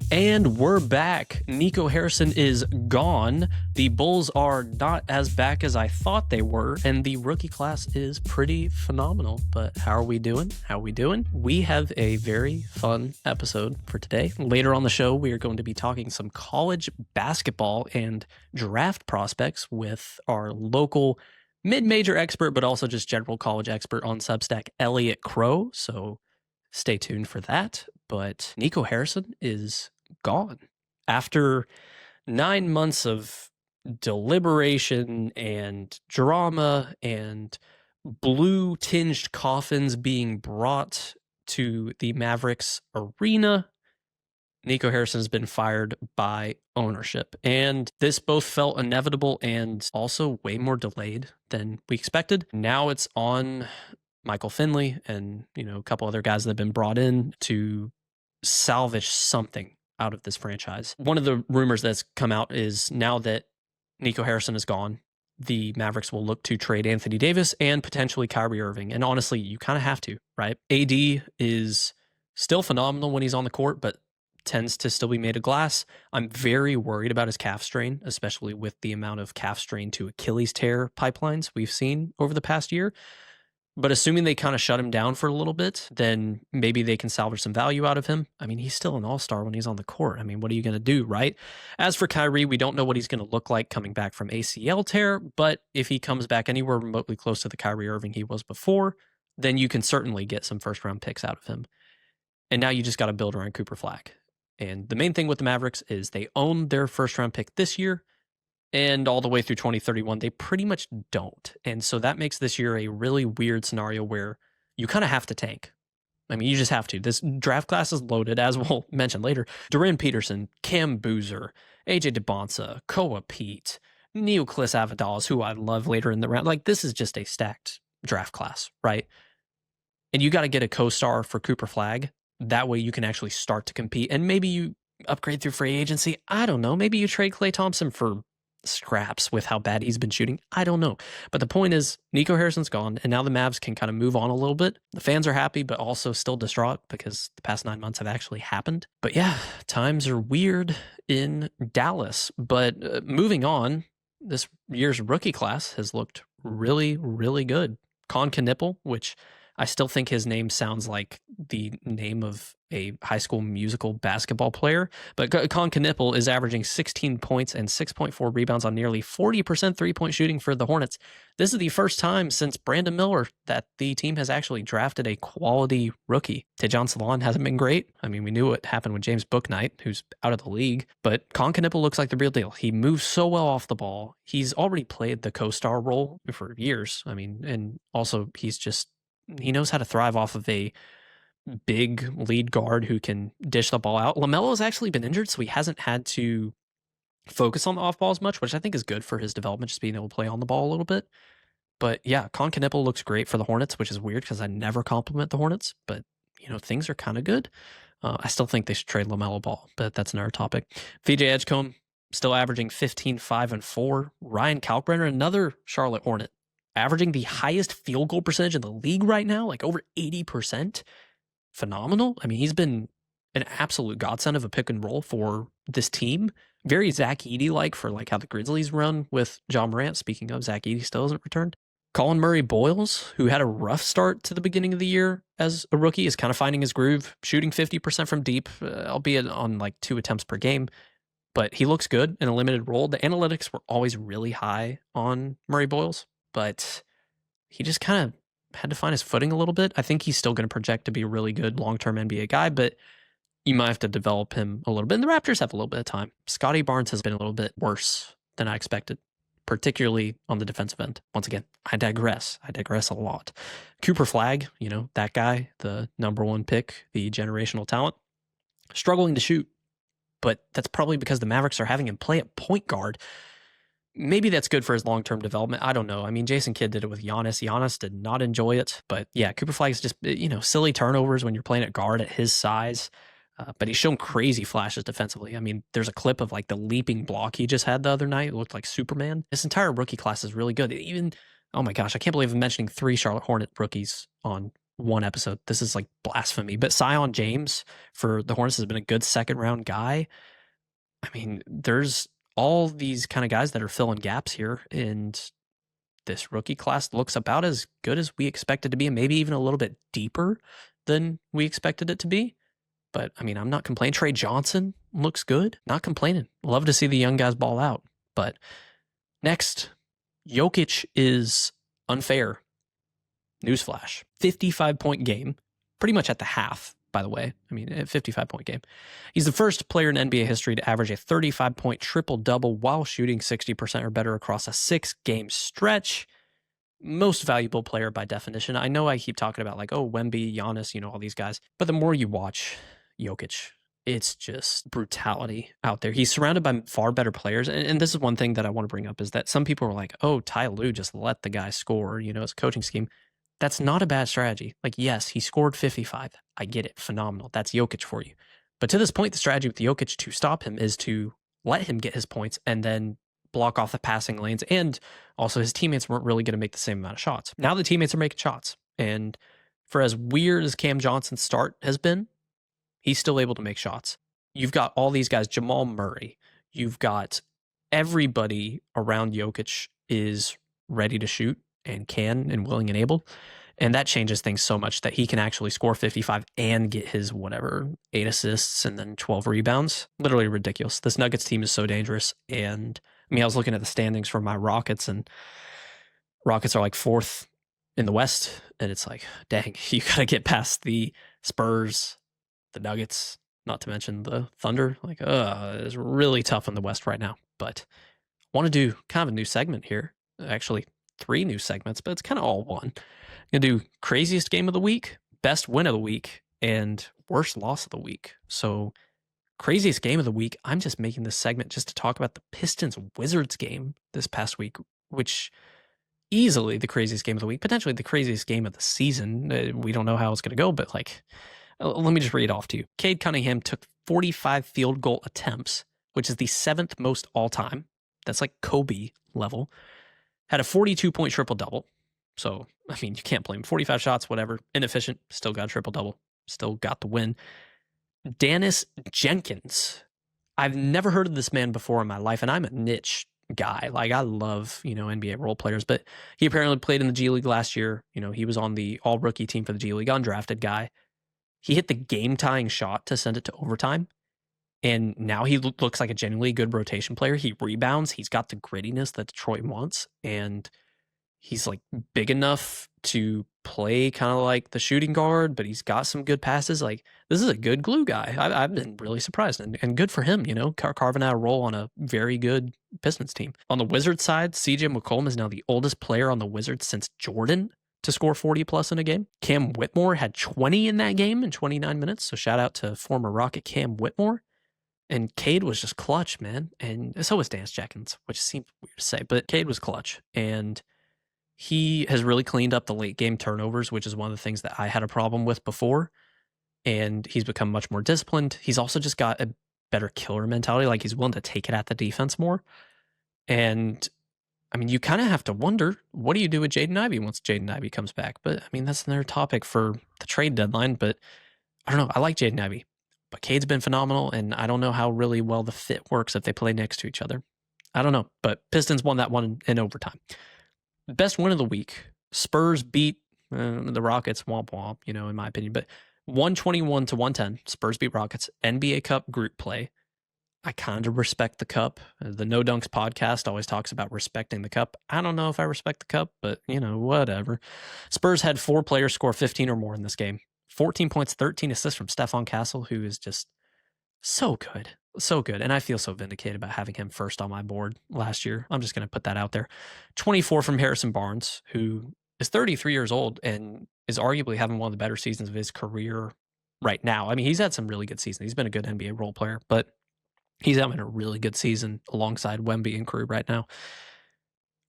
And we're back. Nico Harrison is gone. The Bulls are not as back as I thought they were, and the rookie class is pretty phenomenal. But how are we doing? We have a very fun episode for today. Later on the show, we are going to be talking some college basketball and draft prospects with our local mid-major expert, but also just general college expert on Substack, Elliott Crow. So stay tuned for that. But Nico Harrison is gone. After 9 months of deliberation and drama and blue-tinged coffins being brought to the Mavericks arena, Nico Harrison has been fired by ownership. And this both felt inevitable and also way more delayed than we expected. Now it's on Michael Finley and, a couple other guys that have been brought in to salvage something out of this franchise. One of the rumors that's come out is now that Nico Harrison is gone, the Mavericks will look to trade Anthony Davis and potentially Kyrie Irving. And honestly, you kind of have to, right? AD is still phenomenal when he's on the court, but tends to still be made of glass. I'm very worried about his calf strain, especially with the amount of calf strain to Achilles tear pipelines we've seen over the past year. But assuming they kind of shut him down for a little bit, then maybe they can salvage some value out of him. I mean, he's still an all-star when he's on the court. I mean, what are you going to do, right? As for Kyrie, we don't know what he's going to look like coming back from ACL tear, but if he comes back anywhere remotely close to the Kyrie Irving he was before, then you can certainly get some first-round picks out of him. And now you just got to build around Cooper Flagg. And the main thing with the Mavericks is they own their first-round pick this year, and all the way through 2031, they pretty much don't. And so that makes this year a really weird scenario where you kind of have to tank. I mean, you just have to. This draft class is loaded, as we'll mention later. Duran Peterson, Cam Boozer, AJ DeBonsa, Koa Pete, Neoklis Avdalas, who I love later in the round. Like, this is just a stacked draft class, right? And you got to get a co-star for Cooper Flagg. That way you can actually start to compete. And maybe you upgrade through free agency. I don't know. Maybe you trade Klay Thompson for scraps with how bad he's been shooting. I don't know. But the point is, Nico Harrison's gone, and now the Mavs can kind of move on a little bit. The fans are happy, but also still distraught because the past 9 months have actually happened. But yeah, times are weird in Dallas. But moving on, this year's rookie class has looked really, really good. Con Knipple, which I still think his name sounds like the name of a high school musical basketball player. But Con Knipple is averaging 16 points and 6.4 rebounds on nearly 40% three-point shooting for the Hornets. This is the first time since Brandon Miller that the team has actually drafted a quality rookie. Tejan Salon hasn't been great. I mean, we knew what happened with James Bouknight, who's out of the league. But Con Knipple looks like the real deal. He moves so well off the ball. He's already played the co-star role for years. I mean, and also he knows how to thrive off of a big lead guard who can dish the ball out. LaMelo has actually been injured, so he hasn't had to focus on the off ball as much, which I think is good for his development, just being able to play on the ball a little bit. But yeah, Con Knipple looks great for the Hornets, which is weird because I never compliment the Hornets, but things are kind of good. I still think they should trade LaMelo Ball, but that's another topic. VJ Edgecombe still averaging 15, 5, and 4. Ryan Kalkbrenner, another Charlotte Hornet, averaging the highest field goal percentage in the league right now, like over 80%. Phenomenal. I mean, he's been an absolute godsend of a pick and roll for this team. Very Zach Edey-like for like how the Grizzlies run with John Morant. Speaking of, Zach Edey still hasn't returned. Colin Murray-Boyles, who had a rough start to the beginning of the year as a rookie, is kind of finding his groove, shooting 50% from deep, albeit on like 2 attempts per game. But he looks good in a limited role. The analytics were always really high on Murray-Boyles, but he just kind of had to find his footing a little bit. I think he's still going to project to be a really good long-term NBA guy, but you might have to develop him a little bit. And the Raptors have a little bit of time. Scotty Barnes has been a little bit worse than I expected, particularly on the defensive end. Once again, I digress a lot. Cooper Flagg, that guy, the number 1 pick, the generational talent, struggling to shoot. But that's probably because the Mavericks are having him play at point guard. Maybe that's good for his long-term development. I don't know. I mean, Jason Kidd did it with Giannis. Giannis did not enjoy it. But yeah, Cooper Flagg is just, silly turnovers when you're playing at guard at his size. But he's shown crazy flashes defensively. I mean, there's a clip of like the leaping block he just had the other night. It looked like Superman. This entire rookie class is really good. Even, oh my gosh, I can't believe I'm mentioning 3 Charlotte Hornet rookies on one episode. This is like blasphemy. But Zion James for the Hornets has been a good second round guy. I mean, there's all these kind of guys that are filling gaps here, and this rookie class looks about as good as we expected to be, and maybe even a little bit deeper than we expected it to be. But I mean, I'm not complaining. Trey Johnson looks good. Not complaining. Love to see the young guys ball out. But next, Jokic is unfair. Newsflash. 55-point game. Pretty much at the half, by the way. I mean, a 55-point game. He's the first player in NBA history to average a 35-point triple-double while shooting 60% or better across a 6-game stretch. Most valuable player by definition. I know I keep talking about like, oh, Wemby, Giannis, all these guys. But the more you watch Jokic, it's just brutality out there. He's surrounded by far better players. And this is one thing that I want to bring up is that some people are like, oh, Ty Lue just let the guy score, his coaching scheme. That's not a bad strategy. Like, yes, he scored 55. I get it. Phenomenal. That's Jokic for you. But to this point, the strategy with Jokic to stop him is to let him get his points and then block off the passing lanes. And also his teammates weren't really going to make the same amount of shots. Now the teammates are making shots. And for as weird as Cam Johnson's start has been, he's still able to make shots. You've got all these guys, Jamal Murray. You've got everybody around Jokic is ready to shoot and can and willing and able. And that changes things so much that he can actually score 55 and get his 8 assists and then 12 rebounds. Literally ridiculous. This Nuggets team is so dangerous. And I mean, I was looking at the standings for my Rockets, and Rockets are like 4th in the West. And it's like, dang, you got to get past the Spurs, the Nuggets, not to mention the Thunder. Like, it's really tough in the West right now. But I want to do kind of a new segment here. Actually, 3 new segments, but it's kind of all one. I'm going to do craziest game of the week, best win of the week, and worst loss of the week. So craziest game of the week, I'm just making this segment just to talk about the Pistons-Wizards game this past week, which easily the craziest game of the week, potentially the craziest game of the season. We don't know how it's going to go, but let me just read it off to you. Cade Cunningham took 45 field goal attempts, which is the 7th most all-time. That's like Kobe level. Had a 42-point triple-double. So, I mean, you can't blame him. 45 shots, whatever. Inefficient. Still got a triple-double. Still got the win. Dennis Jenkins. I've never heard of this man before in my life, and I'm a niche guy. Like, I love, NBA role players, but he apparently played in the G League last year. He was on the all-rookie team for the G League, undrafted guy. He hit the game-tying shot to send it to overtime. And now he looks like a genuinely good rotation player. He rebounds. He's got the grittiness that Detroit wants. And he's like big enough to play kind of like the shooting guard, but he's got some good passes. Like, this is a good glue guy. I've been really surprised and good for him, carving out a role on a very good Pistons team. On the Wizards side, CJ McCollum is now the oldest player on the Wizards since Jordan to score 40 plus in a game. Cam Whitmore had 20 in that game in 29 minutes. So shout out to former Rocket Cam Whitmore. And Cade was just clutch, man. And so was Dennis Jenkins, which seems weird to say, but Cade was clutch. And he has really cleaned up the late game turnovers, which is one of the things that I had a problem with before. And he's become much more disciplined. He's also just got a better killer mentality. Like, he's willing to take it at the defense more. And I mean, you kind of have to wonder, what do you do with Jaden Ivey once Jaden Ivey comes back? But I mean, that's another topic for the trade deadline. But I don't know. I like Jaden Ivey. But Cade's been phenomenal, and I don't know how really well the fit works if they play next to each other. I don't know, but Pistons won that one in overtime. Best win of the week. Spurs beat the Rockets, womp womp, in my opinion, but 121-110. Spurs beat Rockets. NBA Cup group play. I kind of respect the cup. The No Dunks podcast always talks about respecting the cup. I don't know if I respect the cup, but, whatever. Spurs had 4 players score 15 or more in this game. 14 points, 13 assists from Stephon Castle, who is just so good. So good. And I feel so vindicated about having him first on my board last year. I'm just going to put that out there. 24 from Harrison Barnes, who is 33 years old and is arguably having one of the better seasons of his career right now. I mean, he's had some really good seasons. He's been a good NBA role player, but he's having a really good season alongside Wemby and crew right now.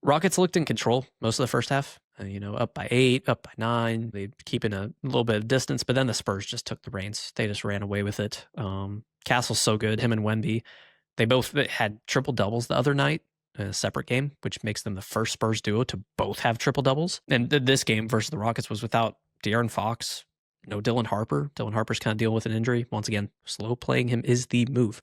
Rockets looked in control most of the first half. Up by 8, up by 9. They keeping a little bit of distance, but then the Spurs just took the reins. They just ran away with it. Castle's so good. Him and Wemby, they both had triple doubles the other night in a separate game, which makes them the first Spurs duo to both have triple doubles. And this game versus the Rockets was without De'Aaron Fox, no Dylan Harper. Dylan Harper's kind of dealing with an injury. Once again, slow playing him is the move.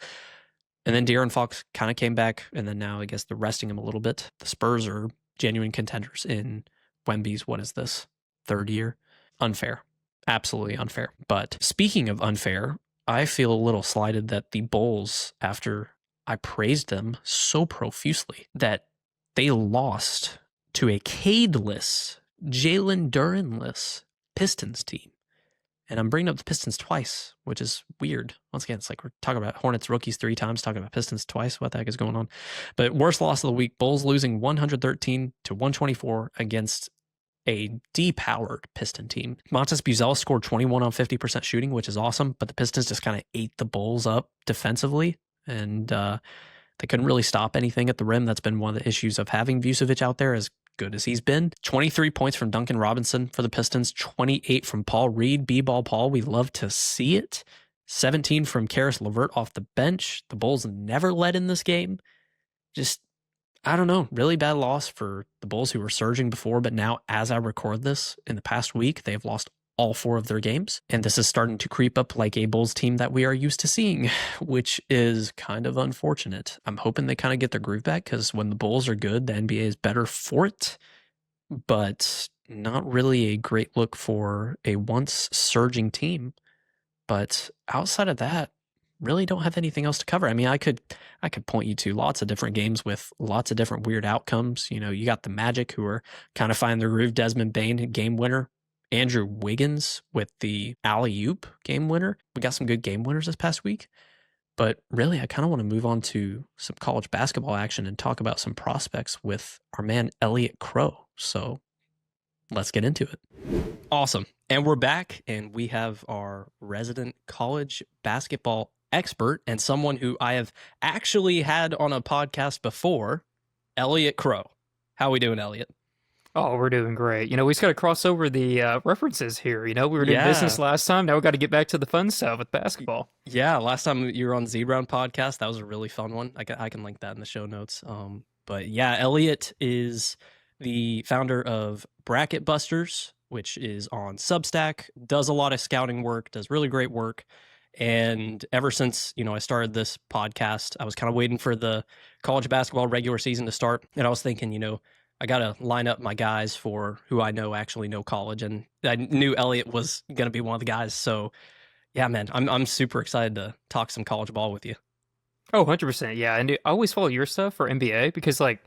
And then De'Aaron Fox kind of came back, and then now I guess they're resting him a little bit. The Spurs are genuine contenders in Wemby's, what is this, third year? Unfair. Absolutely unfair. But speaking of unfair, I feel a little slighted that the Bulls, after I praised them so profusely, that they lost to a Cadeless, Jalen Durenless Pistons team. And I'm bringing up the Pistons twice, which is weird. Once again, it's like we're talking about Hornets rookies 3 times, talking about Pistons twice. What the heck is going on? But worst loss of the week, Bulls losing 113 to 124 against a depowered Piston team. Montes Buzel scored 21 on 50% shooting, which is awesome, but the Pistons just kind of ate the Bulls up defensively, and they couldn't really stop anything at the rim. That's been one of the issues of having Vucevic out there, as good as he's been. 23 points from Duncan Robinson for the Pistons, 28 from Paul Reed, B-ball Paul. We love to see it. 17 from Karis LeVert off the bench. The Bulls never led in this game. Just, I don't know, really bad loss for the Bulls, who were surging before, but now as I record this, in the past week, they've lost all 4 of their games. And this is starting to creep up like a Bulls team that we are used to seeing, which is kind of unfortunate. I'm hoping they kind of get their groove back, because when the Bulls are good, the NBA is better for it, but not really a great look for a once surging team. But outside of that, really don't have anything else to cover. I mean, I could point you to lots of different games with lots of different weird outcomes. You know, you got the Magic, who are kind of finding their groove. Desmond Bane, game winner. Andrew Wiggins with the alley-oop game winner. We got some good game winners this past week. But really, I kind of want to move on to some college basketball action and talk about some prospects with our man Elliott Crow. So let's get into it. Awesome. And we're back, and we have our resident college basketball expert and someone who I have actually had on a podcast before, Elliott Crow. How we doing, Elliott? Oh, we're doing great. You know, we just got to cross over the references here. You know, we were doing business last time. Now we got to get back to the fun stuff with basketball. Yeah, last time you were on Z-Round podcast, that was a really fun one. I can link that in the show notes. But yeah, Elliott is the founder of Bracket Busters, which is on Substack, does a lot of scouting work, does really great work. And ever since, I started this podcast, I was kind of waiting for the college basketball regular season to start. And I was thinking, I got to line up my guys for who I know actually know college. And I knew Elliott was going to be one of the guys. So yeah, man, I'm super excited to talk some college ball with you. Oh, 100%. Yeah. And I always follow your stuff for NBA because I'm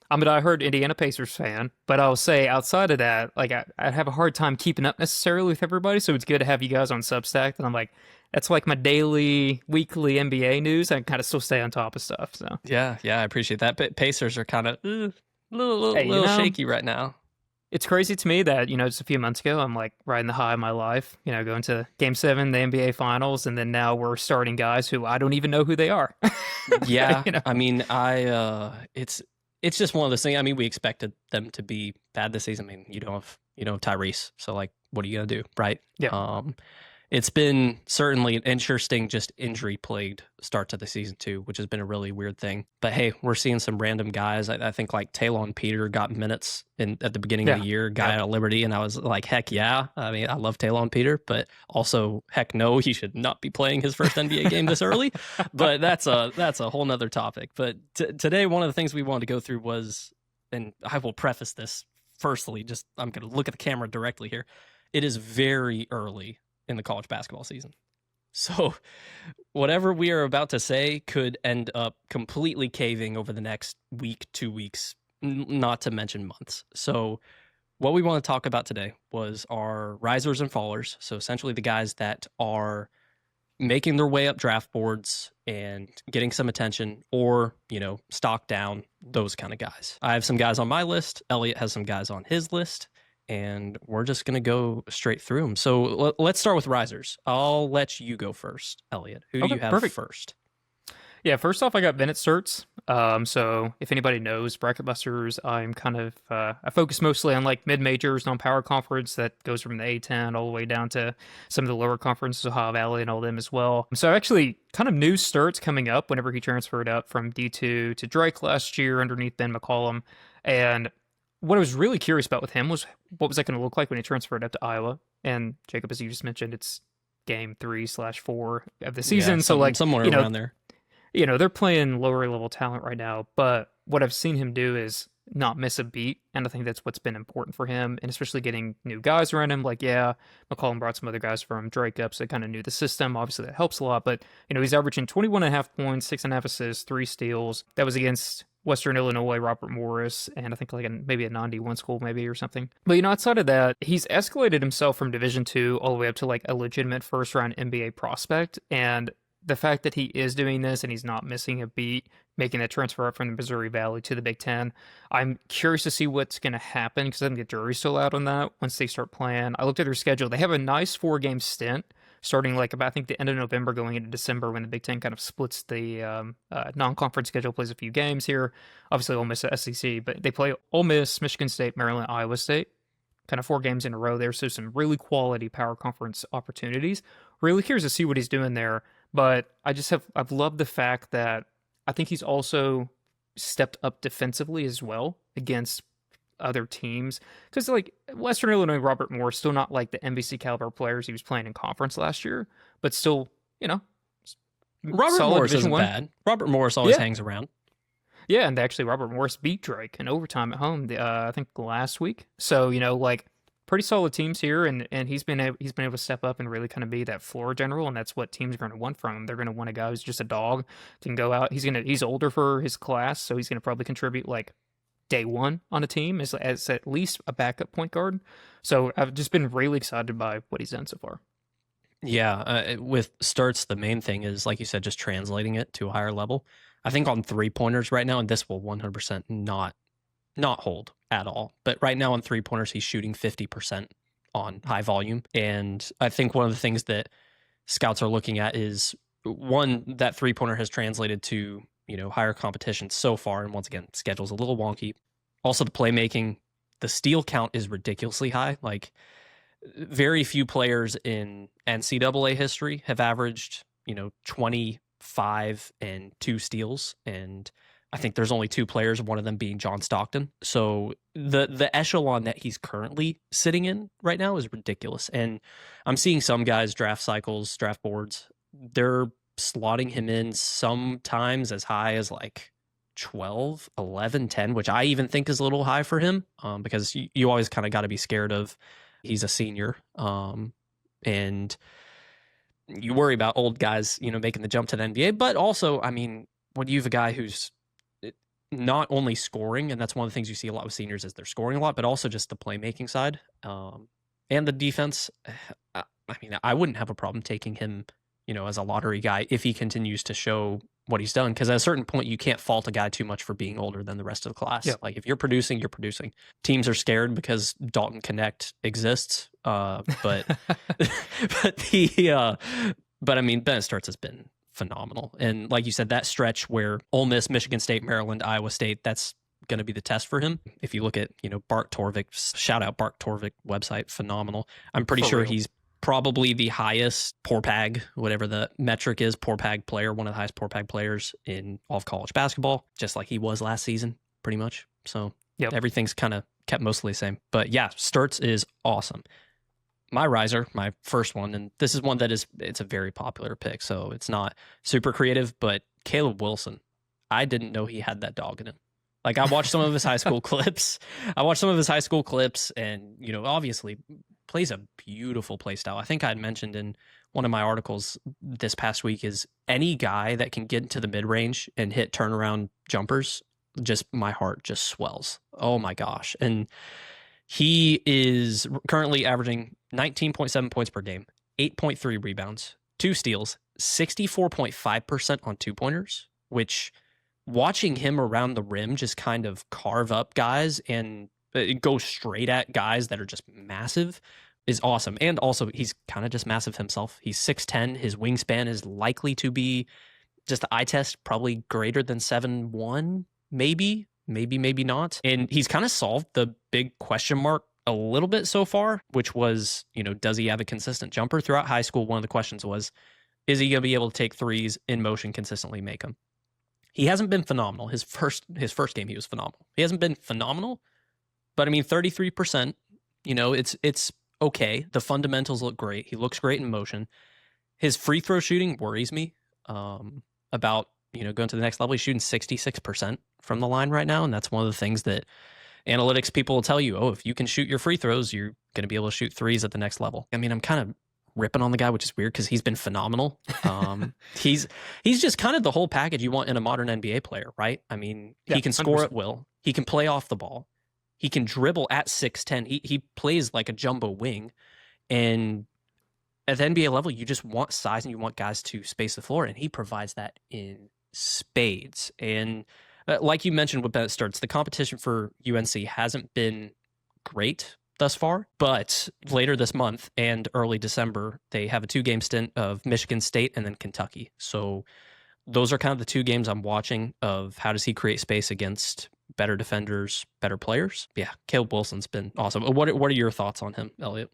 a diehard Indiana Pacers fan, but I'll say outside of that, I have a hard time keeping up necessarily with everybody. So it's good to have you guys on Substack. And I'm like, that's like my daily, weekly NBA news. I can kind of still stay on top of stuff. So yeah, I appreciate that. But Pacers are kind of a little shaky right now. It's crazy to me that, just a few months ago, I'm like riding the high of my life, going to Game 7, the NBA Finals, and then now we're starting guys who I don't even know who they are. Yeah, I mean, it's just one of those things. I mean, we expected them to be bad this season. I mean, you don't have Tyrese, so what are you gonna do, right? Yeah. It's been certainly an interesting, just injury-plagued start to the season too, which has been a really weird thing. But hey, we're seeing some random guys. I think like Talon Peter got minutes at the beginning of the year, guy out of Liberty, and I was like, heck yeah. I mean, I love Talon Peter, but also heck no, he should not be playing his first NBA game this early. But that's a whole nother topic. But today, one of the things we wanted to go through was, and I will preface this firstly, just I'm going to look at the camera directly here. It is very early in the college basketball season. So whatever we are about to say could end up completely caving over the next week, 2 weeks, not to mention months. So what we want to talk about today was our risers and fallers. So essentially the guys that are making their way up draft boards and getting some attention or, stock down, those kind of guys. I have some guys on my list. Elliott has some guys on his list. And we're just going to go straight through them. So let's start with risers. I'll let you go first, Elliott. Who do you have first? Yeah, first off, I got Bennett Stirtz. So if anybody knows Bracket Busters, I'm kind of, I focus mostly on like mid-majors, non-power conference that goes from the A10 all the way down to some of the lower conferences, Ohio Valley and all them as well. So I actually kind of knew Stirtz coming up whenever he transferred up from D2 to Drake last year underneath Ben McCollum. And what I was really curious about with him was what was that going to look like when he transferred up to Iowa? And Jacob, as you just mentioned, it's game 3/4 of the season. Yeah, So like, somewhere around there. They're playing lower level talent right now, but what I've seen him do is not miss a beat. And I think that's what's been important for him, and especially getting new guys around him. Like, yeah, McCollum brought some other guys from Drake up, so they kind of knew the system. Obviously, that helps a lot, but, he's averaging 21.5 points, 6.5 assists, 3 steals. That was against Western Illinois, Robert Morris, and I think like maybe a non-D1 school maybe or something. But, outside of that, he's escalated himself from Division II all the way up to like a legitimate first-round NBA prospect, and the fact that he is doing this and he's not missing a beat, making that transfer up from the Missouri Valley to the Big Ten, I'm curious to see what's going to happen because I think the jury's still out on that once they start playing. I looked at their schedule. They have a nice 4-game stint starting like about, I think, the end of November going into December when the Big Ten kind of splits the non-conference schedule, plays a few games here. Obviously, Ole Miss SEC, but they play Ole Miss, Michigan State, Maryland, Iowa State. Kind of 4 games in a row there, so some really quality power conference opportunities. Really curious to see what he's doing there. But I've loved the fact that I think he's also stepped up defensively as well against other teams. Because like Western Illinois, Robert Morris, still not like the NBC caliber players he was playing in conference last year, but still, Robert Morris isn't bad. Robert Morris always hangs around. Yeah, and actually Robert Morris beat Drake in overtime at home, I think last week. So, like pretty solid teams here, and he's been able to step up and really kind of be that floor general, and that's what teams are going to want from him. They're going to want a guy who's just a dog, can go out. He's older for his class, so he's going to probably contribute like day one on a team as at least a backup point guard. So I've just been really excited by what he's done so far. Yeah, with Stirtz, the main thing is, like you said, just translating it to a higher level. I think on 3-pointers right now, and this will 100% not hold at all, but right now on 3-pointers, he's shooting 50% on high volume. And I think one of the things that scouts are looking at is, one, that 3-pointer has translated to, higher competition so far. And once again, schedule's a little wonky. Also, the playmaking, the steal count is ridiculously high. Like, very few players in NCAA history have averaged, 25 and 2 steals. And I think there's only 2 players, one of them being John Stockton. So the echelon that he's currently sitting in right now is ridiculous. And I'm seeing some guys, draft cycles, draft boards, they're slotting him in sometimes as high as like 12, 11, 10, which I even think is a little high for him, because you always kind of got to be scared of, he's a senior. And you worry about old guys, making the jump to the NBA. But also, I mean, when you have a guy who's not only scoring, and that's one of the things you see a lot with seniors is they're scoring a lot, but also just the playmaking side and the defense. I mean, I wouldn't have a problem taking him, as a lottery guy if he continues to show what he's done. Because at a certain point, you can't fault a guy too much for being older than the rest of the class. Yeah. Like, if you're producing, you're producing. Teams are scared because Dalton Connect exists, but but I mean, Bennett Stirtz has been phenomenal. And like you said, that stretch where Ole Miss, Michigan State, Maryland, Iowa State, that's going to be the test for him. If you look at, Bart Torvik, shout out Bart Torvik website, phenomenal. I'm pretty sure he's probably the highest PORPAG, whatever the metric is, PORPAG player, one of the highest PORPAG players in all of college basketball, just like he was last season, pretty much. So Everything's kind of kept mostly the same. But yeah, Stirtz is awesome. My riser, my first one, and this is one that it's a very popular pick, so it's not super creative, but Caleb Wilson. I didn't know he had that dog in him. Like, I watched some of his high school clips. And, obviously plays a beautiful play style. I think I had mentioned in one of my articles this past week is any guy that can get into the mid-range and hit turnaround jumpers, just my heart just swells. Oh my gosh. And he is currently averaging 19.7 points per game, 8.3 rebounds, 2 steals, 64.5% on 2-pointers, which, watching him around the rim just kind of carve up guys and go straight at guys that are just massive is awesome. And also, he's kind of just massive himself. He's 6'10". His wingspan is likely to be, just the eye test, probably greater than 7'1", maybe not. And he's kind of solved the big question mark a little bit so far, which was, does he have a consistent jumper? Throughout high school, one of the questions was, is he going to be able to take threes in motion consistently, make them? He hasn't been phenomenal. His first game, he was phenomenal. He hasn't been phenomenal, but I mean, 33%, it's okay. The fundamentals look great. He looks great in motion. His free throw shooting worries me about, going to the next level. He's shooting 66% from the line right now, and that's one of the things that analytics people will tell you, if you can shoot your free throws, you're going to be able to shoot threes at the next level. I mean, I'm kind of ripping on the guy, which is weird because he's been phenomenal. He's just kind of the whole package you want in a modern NBA player, right? I mean, he can score 100%. At will. He can play off the ball. He can dribble at 6'10". He plays like a jumbo wing. And at the NBA level, you just want size and you want guys to space the floor, and he provides that in spades. And like you mentioned with Bennett Stirtz, the competition for UNC hasn't been great thus far, but later this month and early December, they have a 2-game stint of Michigan State and then Kentucky. So those are kind of the 2 games I'm watching of how does he create space against better defenders, better players. Yeah, Caleb Wilson's been awesome. What are your thoughts on him, Elliott?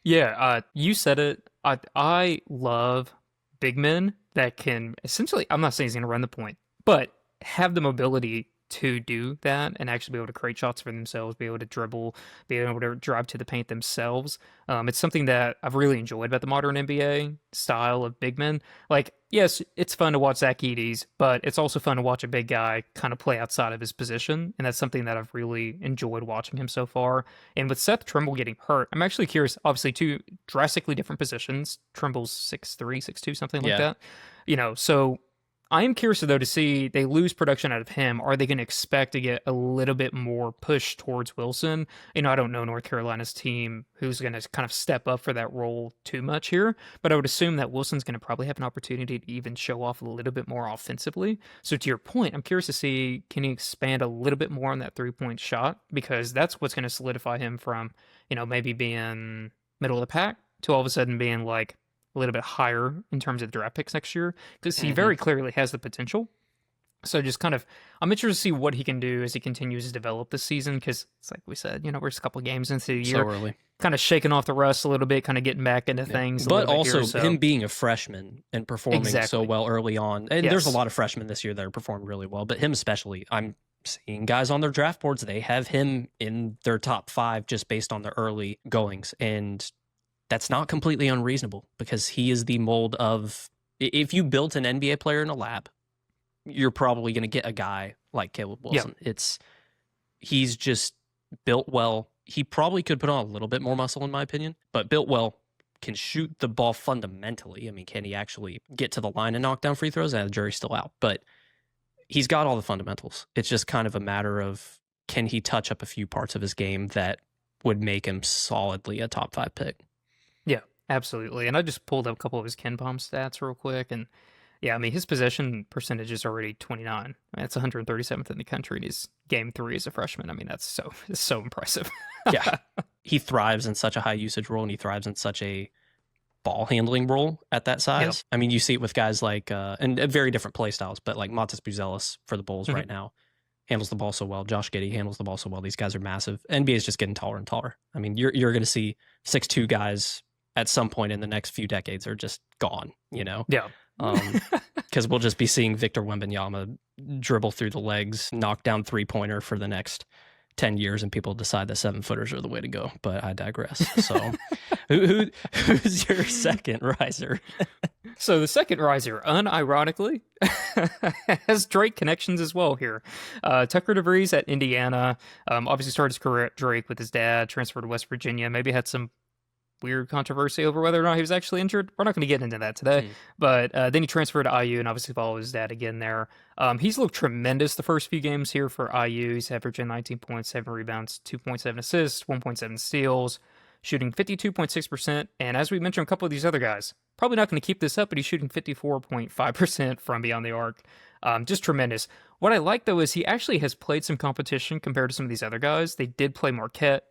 Yeah, you said it. I love big men that can essentially, I'm not saying he's going to run the point, but have the mobility to do that and actually be able to create shots for themselves, be able to dribble, be able to drive to the paint themselves. It's something that I've really enjoyed about the modern NBA style of big men. Like, yes, it's fun to watch Zach Edey's, but it's also fun to watch a big guy kind of play outside of his position, and that's something that I've really enjoyed watching him so far. And with Seth Trimble getting hurt, I'm actually curious, obviously, 2 drastically different positions. Trimble's 6'3", 6'2", something like that. So I am curious, though, to see they lose production out of him. Are they going to expect to get a little bit more push towards Wilson? I don't know North Carolina's team who's going to kind of step up for that role too much here, but I would assume that Wilson's going to probably have an opportunity to even show off a little bit more offensively. So to your point, I'm curious to see, can he expand a little bit more on that 3-point shot? Because that's what's going to solidify him from, maybe being middle of the pack to all of a sudden being like a little bit higher in terms of draft picks next year, because he very clearly has the potential. So just kind of, I'm interested to see what he can do as he continues to develop this season, because it's like we said, we're just a couple of games into the year. So early. Kind of shaking off the rust a little bit, kind of getting back into things. But also him being a freshman and performing so well early on. And there's a lot of freshmen this year that are performing really well, but him especially. I'm seeing guys on their draft boards, they have him in their top 5 just based on the early goings. And that's not completely unreasonable, because he is the mold of, if you built an NBA player in a lab, you're probably going to get a guy like Caleb Wilson. Yep. He's just built well. He probably could put on a little bit more muscle, in my opinion, but built well, can shoot the ball fundamentally. I mean, can he actually get to the line and knock down free throws? The jury's still out, but he's got all the fundamentals. It's just kind of a matter of, can he touch up a few parts of his game that would make him solidly a top 5 pick? Yeah, absolutely. And I just pulled up a couple of his KenPom stats real quick. And yeah, I mean, his possession percentage is already 29. I mean, that's 137th in the country in his game 3 as a freshman. I mean, that's so impressive. Yeah. He thrives in such a high usage role, and he thrives in such a ball handling role at that size. I mean, you see it with guys like, and very different play styles, but like Montes Buzelis for the Bulls right now handles the ball so well. Josh Giddey handles the ball so well. These guys are massive. NBA is just getting taller and taller. I mean, you're going to see 6'2" guys at some point in the next few decades are just gone, Yeah. Because we'll just be seeing Victor Wembanyama dribble through the legs, knock down 3-pointer for the next 10 years, and people decide that 7-footers are the way to go. But I digress. So who's your second riser? So the second riser, unironically, has Drake connections as well here. Tucker DeVries at Indiana. Obviously started his career at Drake with his dad, transferred to West Virginia, maybe had some weird controversy over whether or not he was actually injured. We're not going to get into that today. But then he transferred to IU and obviously followed his dad again there. He's looked tremendous the first few games here for IU. He's averaging 19 points, 7 rebounds, 2.7 assists, 1.7 steals, shooting 52.6%. And as we mentioned, a couple of these other guys, probably not going to keep this up, but he's shooting 54.5% from beyond the arc. Just tremendous. What I like, though, is he actually has played some competition compared to some of these other guys. They did play Marquette.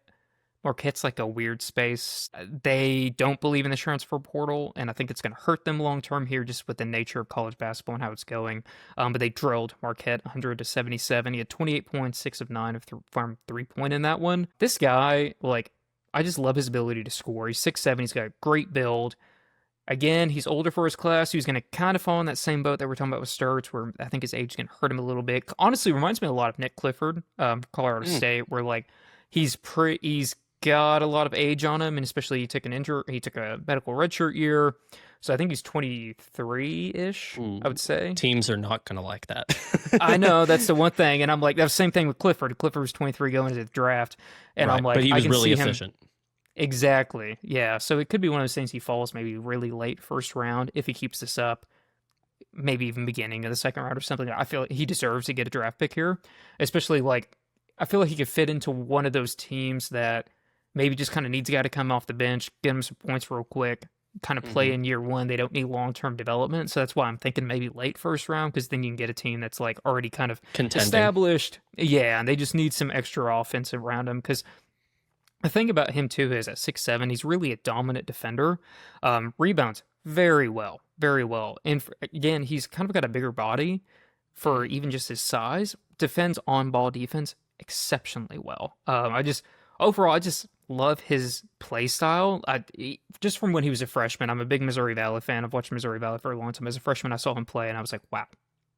Marquette's like a weird space. They don't believe in the transfer portal, and I think it's going to hurt them long term here just with the nature of college basketball and how it's going. But they drilled Marquette 100-77. He had 28 points, 6 of 9 from 3-point in that one. This guy, I just love his ability to score. He's 6'7". He's got a great build. Again, he's older for his class. He's going to kind of fall in that same boat that we're talking about with Stirtz, where I think his age is going to hurt him a little bit. Honestly, reminds me a lot of Nick Clifford, Colorado State, where he's got a lot of age on him, and especially he took a medical redshirt year. So I think he's 23-ish, I would say. Teams are not going to like that. I know, that's the one thing. And I'm like, that's the same thing with Clifford. Clifford was 23 going into the draft. And right, I'm like, but he was I can really see efficient. Exactly. Yeah. So it could be one of those things he falls maybe really late first round if he keeps this up. Maybe even beginning of the second round or something. I feel like he deserves to get a draft pick here. Especially like, I feel like he could fit into one of those teams that maybe just kind of needs a guy to come off the bench, get him some points real quick, kind of play in year one. They don't need long-term development. So that's why I'm thinking maybe late first round, because then you can get a team that's like already kind of established. Yeah, and they just need some extra offense around him. Because the thing about him too is at 6'7", he's really a dominant defender. Rebounds very well, very well. And again, he's kind of got a bigger body for even just his size. Defends on-ball defense exceptionally well. I just love his play style. Just from when he was a freshman, I'm a big Missouri Valley fan. I've watched Missouri Valley for a long time. As a freshman, I saw him play, and I was like, wow,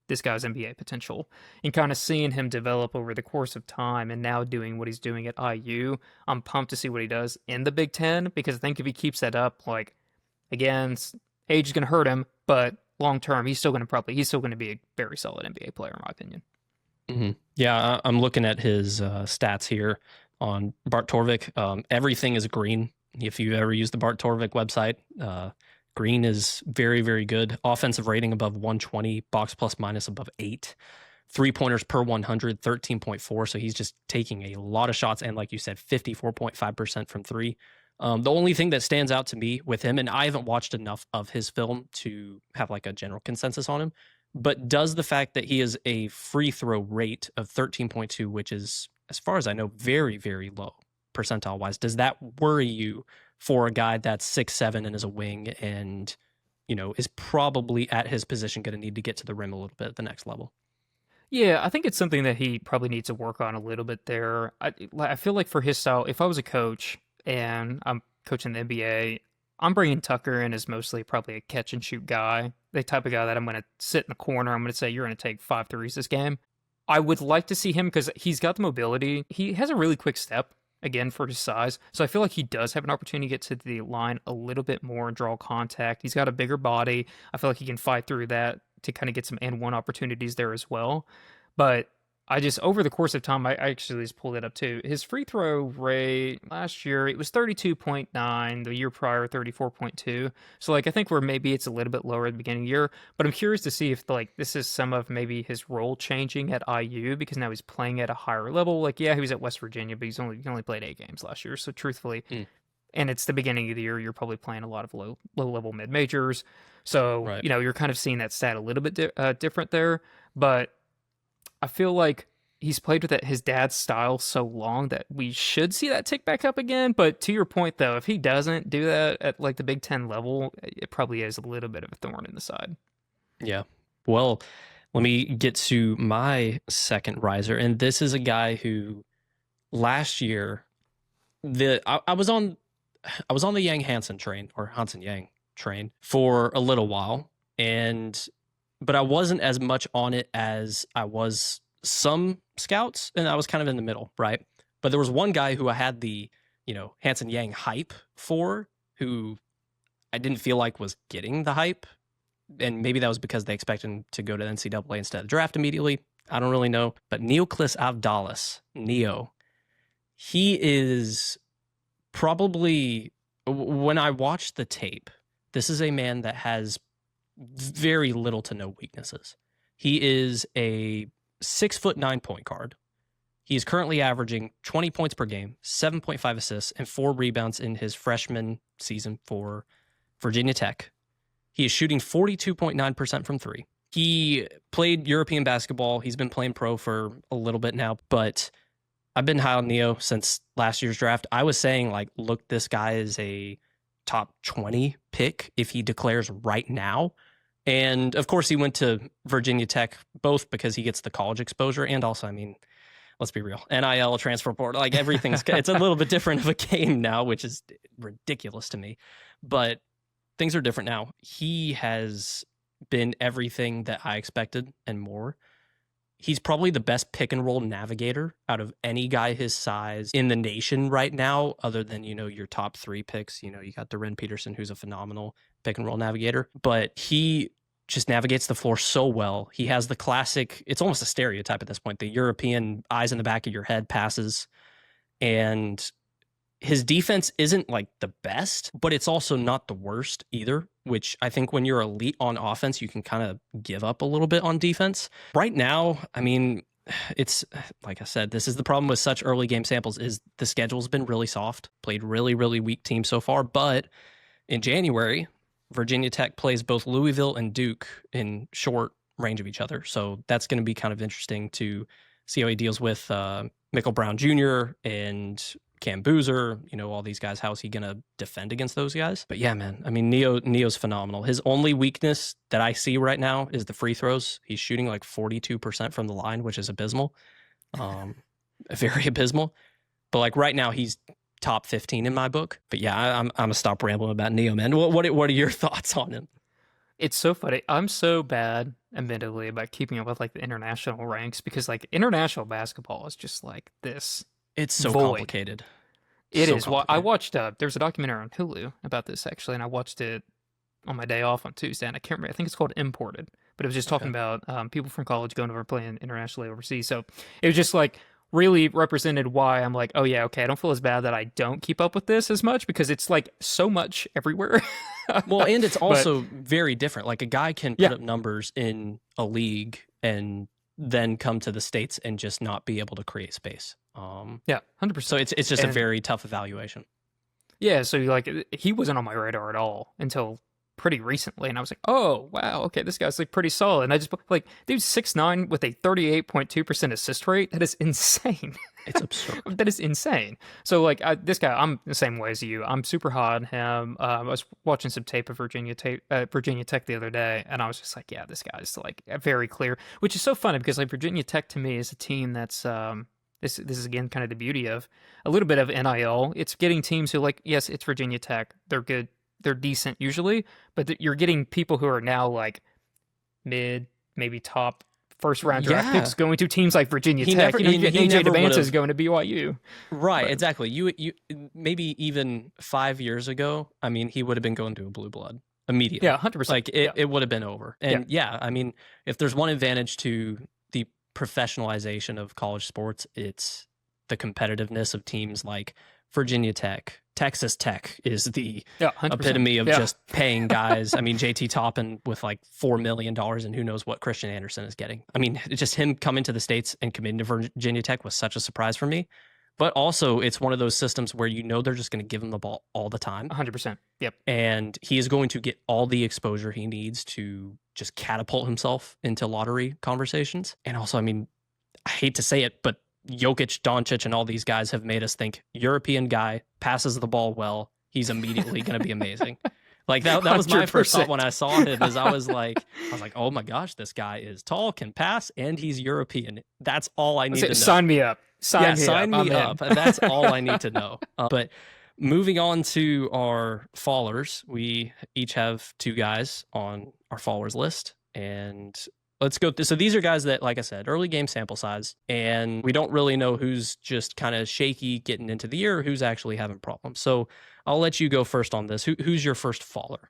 this guy's NBA potential. And kind of seeing him develop over the course of time and now doing what he's doing at IU, I'm pumped to see what he does in the Big Ten, because I think if he keeps that up, like, again, age is going to hurt him, but long term, he's still going to be a very solid NBA player, in my opinion. Mm-hmm. Yeah, I'm looking at his stats here on Bart Torvik. Everything is green. If you've ever used the Bart Torvik website, green is very, very good. Offensive rating above 120, box plus minus above 8, 3-pointers per 100, 13.4. So he's just taking a lot of shots. And like you said, 54.5% from three. The only thing that stands out to me with him, and I haven't watched enough of his film to have like a general consensus on him, but does the fact that he is a free throw rate of 13.2, which is, as far as I know, very, very low percentile wise, does that worry you for a guy that's 6'7" and is a wing and, you know, is probably at his position going to need to get to the rim a little bit at the next level? Yeah, I think it's something that he probably needs to work on a little bit there. I feel like for his style, if I was a coach and I'm coaching the NBA, I'm bringing Tucker in as mostly probably a catch and shoot guy, the type of guy that I'm going to sit in the corner. I'm going to say, you're going to take 5 threes this game. I would like to see him because he's got the mobility. He has a really quick step, again, for his size. So I feel like he does have an opportunity to get to the line a little bit more and draw contact. He's got a bigger body. I feel like he can fight through that to kind of get some and one opportunities there as well. But I just, over the course of time, I actually just pulled it up too. His free throw rate last year, it was 32.9. The year prior, 34.2. So, like, I think where maybe it's a little bit lower at the beginning of the year. But I'm curious to see if, like, this is some of maybe his role changing at IU, because now he's playing at a higher level. Like, yeah, he was at West Virginia, but he only played 8 games last year. So, truthfully, and it's the beginning of the year, you're probably playing a lot of low-level mid-majors. So, right, you know, you're kind of seeing that stat a little bit different there. But I feel like he's played with his dad's style so long that we should see that tick back up again. But to your point, though, if he doesn't do that at like the Big Ten level, it probably is a little bit of a thorn in the side. Yeah. Well, let me get to my second riser. And this is a guy who last year, I was on the Yang Hansen train, or Hansen Yang train, for a little while. But I wasn't as much on it as I was some scouts, and I was kind of in the middle, right? But there was one guy who I had the, Hansen Yang hype for, who I didn't feel like was getting the hype. And maybe that was because they expected him to go to the NCAA instead of draft immediately. I don't really know. But Neoklis Avdalas, Neo, he is probably, when I watched the tape, this is a man that has very little to no weaknesses. He is a 6'9" point guard. He is currently averaging 20 points per game, 7.5 assists, and 4 rebounds in his freshman season for Virginia Tech. He is shooting 42.9% from 3. He played European basketball. He's been playing pro for a little bit now, but I've been high on Neo since last year's draft. I was saying, like, look, this guy is a top 20 pick if he declares right now. And of course he went to Virginia Tech, both because he gets the college exposure and also, I mean, let's be real, NIL, transfer portal, like everything's, it's a little bit different of a game now, which is ridiculous to me, but things are different now. He has been everything that I expected and more. He's probably the best pick and roll navigator out of any guy his size in the nation right now, other than, your top 3 picks. You got Darren Peterson, who's a phenomenal pick and roll navigator, but he just navigates the floor so well. He has the classic, it's almost a stereotype at this point, the European eyes in the back of your head passes. And his defense isn't like the best, but it's also not the worst either, which I think when you're elite on offense, you can kind of give up a little bit on defense. Right now, I mean, it's like I said, this is the problem with such early game samples is the schedule's been really soft, played really, really weak teams so far. But in January, Virginia Tech plays both Louisville and Duke in short range of each other. So that's going to be kind of interesting to see how he deals with Michael Brown Jr. and Cam Boozer, all these guys. How's he going to defend against those guys? But yeah, man, I mean, Neo's phenomenal. His only weakness that I see right now is the free throws. He's shooting like 42% from the line, which is abysmal. Very abysmal. But like right now, he's top 15 in my book. But yeah, I'm gonna stop rambling about Neo, man. What are your thoughts on him? It's so funny. I'm so bad, admittedly, about keeping up with like the international ranks because like international basketball is just like this. It's so void. Complicated. It so is. Well, I watched. There's a documentary on Hulu about this actually, and I watched it on my day off on Tuesday. And I can't remember. I think it's called Imported, but it was just talking about people from college going over playing internationally overseas. So it was just like really represented why I'm like, oh yeah, okay. I don't feel as bad that I don't keep up with this as much because it's like so much everywhere. Well, and it's also very different. Like a guy can put up numbers in a league and then come to the States and just not be able to create space. 100%. So it's just a very tough evaluation. Yeah, so like he wasn't on my radar at all until pretty recently, and I was like, oh wow, okay, this guy's like pretty solid. And I just like, dude's 6'9" with a 38.2% assist rate. That is insane. It's absurd. That is insane. So like this guy, I'm the same way as you. I'm super hot on him. I was watching some tape of Virginia Tech the other day, and I was just like, yeah, this guy's like very clear. Which is so funny because like Virginia Tech to me is a team that's this is again kind of the beauty of a little bit of NIL. It's getting teams who like, yes, it's Virginia Tech. They're good. They're decent usually, but you're getting people who are now like mid, maybe top first round draft picks going to teams like Virginia Tech. AJ Debance is going to BYU. Right, exactly. You maybe even 5 years ago, I mean, he would have been going to a blue blood immediately. Yeah, 100%. Like it would have been over. And I mean, if there's one advantage to the professionalization of college sports, it's the competitiveness of teams like Virginia Tech. Texas Tech is the epitome of just paying guys. I mean, JT Toppin with like $4 million and who knows what Christian Anderson is getting. I mean, it's just him coming to the States and committing to Virginia Tech was such a surprise for me. But also, it's one of those systems where they're just going to give him the ball all the time. 100%. Yep. And he is going to get all the exposure he needs to just catapult himself into lottery conversations. And also, I mean, I hate to say it, but Jokic, Doncic, and all these guys have made us think European guy passes the ball well. He's immediately going to be amazing. Like that was my first thought when I saw him. Is I was like, oh my gosh, this guy is tall, can pass, and he's European. That's all I need to know. Sign me up. Sign me up. That's all I need to know. But moving on to our fallers, we each have 2 guys on our fallers list, and let's go. So these are guys that, like I said, early game sample size, and we don't really know who's just kind of shaky getting into the year, or who's actually having problems. So I'll let you go first on this. Who's your first faller?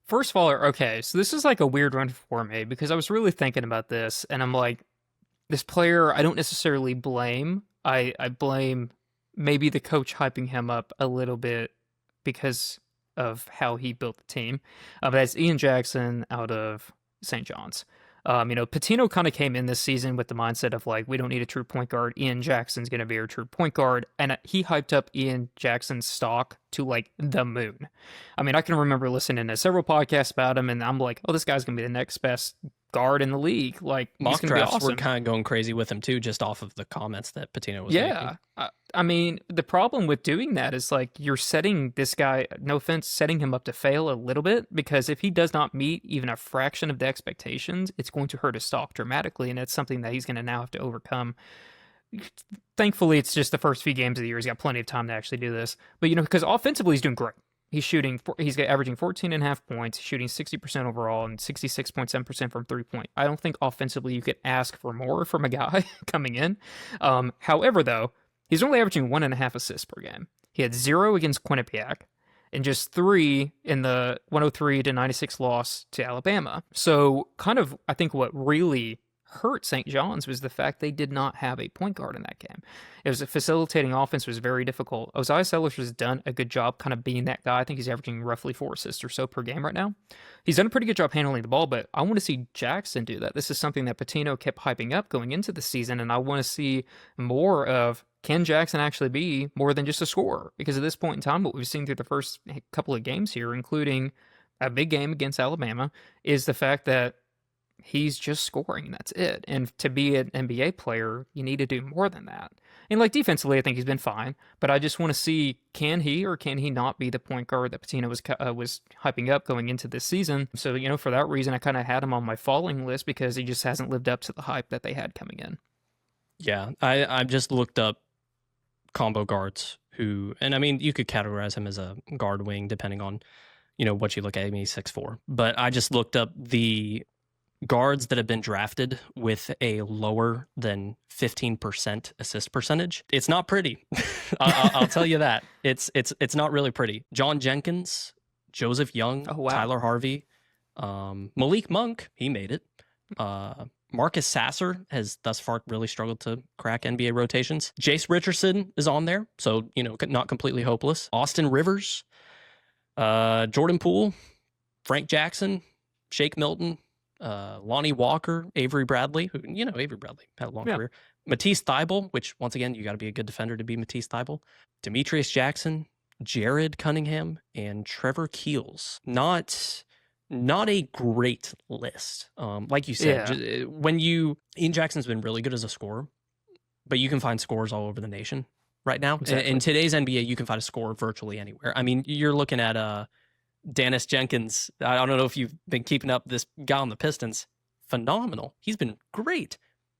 First faller, okay. So this is like a weird one for me because I was really thinking about this, and I'm like, this player I don't necessarily blame. I blame maybe the coach hyping him up a little bit because of how he built the team. But that's Ian Jackson out of St. John's. Pitino kind of came in this season with the mindset of like, we don't need a true point guard. Ian Jackson's going to be our true point guard. And he hyped up Ian Jackson's stock to like the moon. I mean, I can remember listening to several podcasts about him and I'm like, oh, this guy's going to be the next best guard in the league. Like, mock he's going to be awesome. Were kind of going crazy with him too, just off of the comments that Pitino was making. I mean, the problem with doing that is like you're setting this guy, no offense, setting him up to fail a little bit, because if he does not meet even a fraction of the expectations, it's going to hurt his stock dramatically, and it's something that he's going to now have to overcome. Thankfully, it's just the first few games of the year. He's got plenty of time to actually do this. But, because offensively, he's doing great. he's averaging 14.5 points, shooting 60% overall and 66.7% from 3-point. I don't think offensively you could ask for more from a guy coming in. However, though, he's only averaging 1.5 assists per game. He had 0 against Quinnipiac and just 3 in the 103-96 loss to Alabama. So kind of, I think what really hurt St. John's was the fact they did not have a point guard in that game. It was a facilitating offense was very difficult. Ozzie Sellers has done a good job kind of being that guy. I think he's averaging roughly 4 assists or so per game right now. He's done a pretty good job handling the ball, but I want to see Jackson do that. This is something that Pitino kept hyping up going into the season, and I want to see more of, can Jackson actually be more than just a scorer? Because at this point in time, what we've seen through the first couple of games here, including a big game against Alabama, is the fact that he's just scoring, and that's it. And to be an NBA player, you need to do more than that. And like defensively, I think he's been fine, but I just want to see, can he or can he not be the point guard that Pitino was hyping up going into this season? So, for that reason, I kind of had him on my falling list because he just hasn't lived up to the hype that they had coming in. Yeah, I just looked up combo guards who, and I mean, you could categorize him as a guard wing depending on, what you look at. I mean, he's 6'4", but I just looked up the guards that have been drafted with a lower than 15% assist percentage. It's not pretty. I'll tell you that. It's not really pretty. John Jenkins, Joseph Young, Tyler Harvey, Malik Monk, he made it. Marcus Sasser has thus far really struggled to crack NBA rotations. Jace Richardson is on there, so, not completely hopeless. Austin Rivers, Jordan Poole, Frank Jackson, Shake Milton, Lonnie Walker, Avery Bradley, who, Avery Bradley had a long career. Matisse Thybulle, which, once again, you got to be a good defender to be Matisse Thybulle. Demetrius Jackson, Jared Cunningham, and Trevor Keels. Not a great list. Like you said, Ian Jackson's been really good as a scorer, but you can find scorers all over the nation right now. Exactly. In today's NBA, you can find a scorer virtually anywhere. I mean, you're looking at Dennis Jenkins. I don't know if you've been keeping up this guy on the Pistons. Phenomenal. He's been great.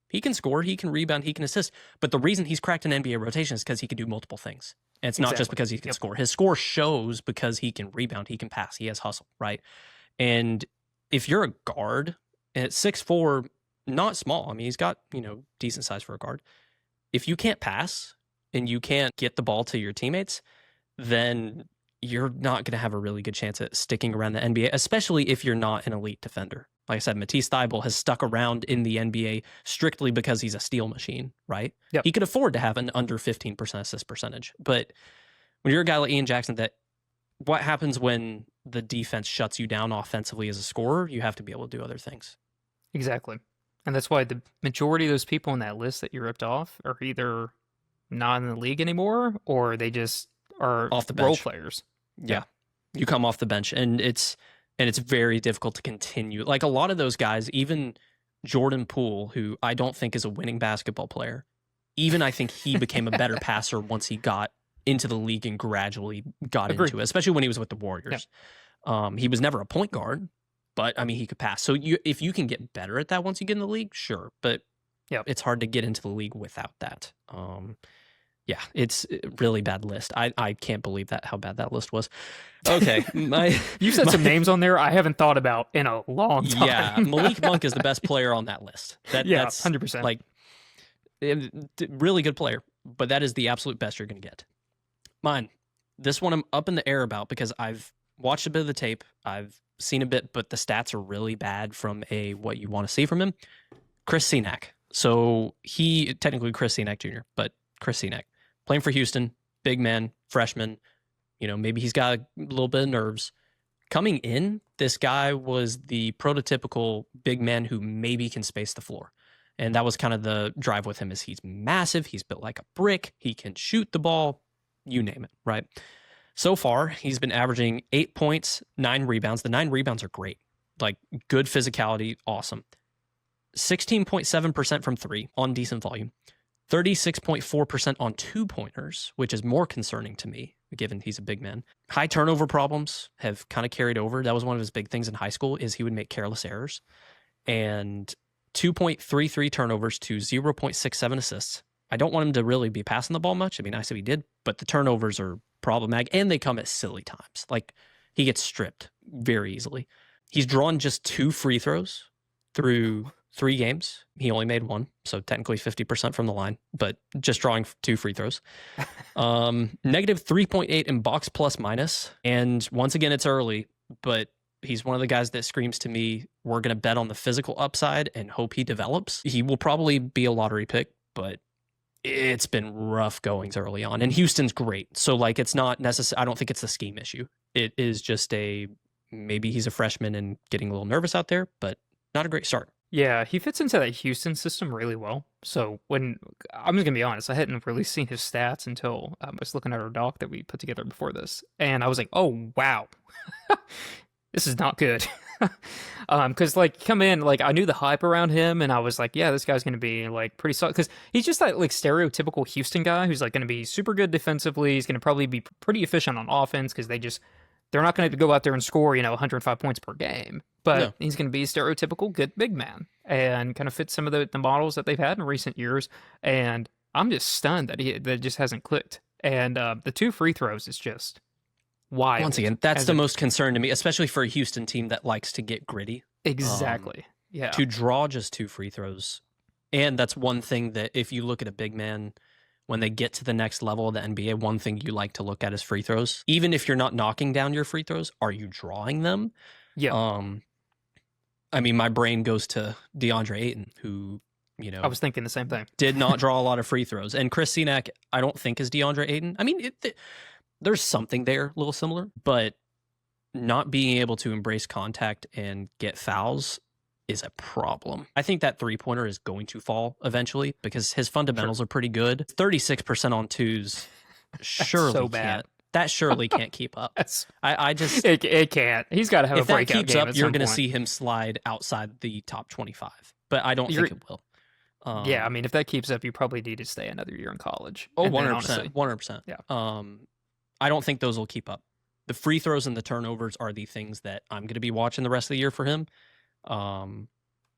He can score, he can rebound, he can assist. But the reason he's cracked an NBA rotation is because he can do multiple things. And it's not just because he can score. His score shows because he can rebound, he can pass, he has hustle, right? And if you're a guard, and at 6'4", not small. I mean, he's got, decent size for a guard. If you can't pass and you can't get the ball to your teammates, then you're not going to have a really good chance at sticking around the NBA, especially if you're not an elite defender. Like I said, Matisse Thybulle has stuck around in the NBA strictly because he's a steal machine, right? Yep. He could afford to have an under 15% assist percentage. But when you're a guy like Ian Jackson, what happens when the defense shuts you down offensively as a scorer? You have to be able to do other things. Exactly. And that's why the majority of those people on that list that you ripped off are either not in the league anymore or they just are off the bench. Role players. Yeah. You come off the bench and it's very difficult to continue. Like a lot of those guys, even Jordan Poole, who I don't think is a winning basketball player, even I think he became a better passer once he got into the league and gradually got into it, especially when he was with the Warriors. Yeah. He was never a point guard, but I mean, he could pass. So if you can get better at that once you get in the league, sure. But it's hard to get into the league without that. Yeah, it's a really bad list. I can't believe how bad that list was. Okay. You said some names on there I haven't thought about in a long time. Yeah, Malik Monk is the best player on that list. That's 100%. Like, really good player, but that is the absolute best you're going to get. Mine, this one I'm up in the air about because I've watched a bit of the tape. I've seen a bit, but the stats are really bad from what you want to see from him. Chris Cenac. So he, technically Chris Cenac Jr., but Chris Cenac. Playing for Houston, big man, freshman. Maybe he's got a little bit of nerves. Coming in, this guy was the prototypical big man who maybe can space the floor. And that was kind of the drive with him is he's massive, he's built like a brick, he can shoot the ball, you name it, right? So far, he's been averaging 8 points, 9 rebounds. The 9 rebounds are great. Like, good physicality, awesome. 16.7% from 3 on decent volume. 36.4% on 2-pointers, which is more concerning to me, given he's a big man. High turnover problems have kind of carried over. That was one of his big things in high school is he would make careless errors. And 2.33 turnovers to 0.67 assists. I don't want him to really be passing the ball much. I mean, I said he did, but the turnovers are problematic, and they come at silly times. Like, he gets stripped very easily. He's drawn just 2 free throws through 3 games. He only made 1, so technically 50% from the line, but just drawing 2 free throws. Negative 3.8 in box plus minus. And once again, it's early, but he's one of the guys that screams to me, we're going to bet on the physical upside and hope he develops. He will probably be a lottery pick, but it's been rough goings early on. And Houston's great. So, like, it's not necessary. I don't think it's a scheme issue. It is just maybe he's a freshman and getting a little nervous out there, but not a great start. Yeah, he fits into that Houston system really well. So I'm just gonna be honest, I hadn't really seen his stats until I was looking at our doc that we put together before this, and I was like, oh wow, this is not good. Because like come in, like I knew the hype around him, and I was like, yeah, this guy's gonna be like pretty solid. Because he's just that like stereotypical Houston guy who's like gonna be super good defensively. He's gonna probably be pretty efficient on offense because they're not going to go out there and score, 105 points per game, but he's going to be a stereotypical good big man and kind of fit some of the models that they've had in recent years. And I'm just stunned that it just hasn't clicked. And the 2 free throws is just wild. Once again, that's the most concern to me, especially for a Houston team that likes to get gritty. Exactly. Yeah. To draw just 2 free throws. And that's one thing that if you look at a big man, when they get to the next level of the NBA, one thing you like to look at is free throws. Even if you're not knocking down your free throws, are you drawing them? Yeah. I mean, my brain goes to DeAndre Ayton, who, I was thinking the same thing. Did not draw a lot of free throws. And Chris Cenac, I don't think is DeAndre Ayton. I mean, there's something there, a little similar, but not being able to embrace contact and get fouls is a problem. I think that 3-pointer is going to fall eventually because his fundamentals are pretty good. 36% on 2s surely so bad. Can't. That surely can't keep up. I just it can't. He's got to have a breakout game. If that keeps up, you're going to point. see him slide outside the top 25. But I don't think it will. Yeah, I mean, if that keeps up, you probably need to stay another year in college. Oh, 100%. 100%. Yeah. I don't think those will keep up. The free throws and the turnovers are the things that I'm going to be watching the rest of the year for him.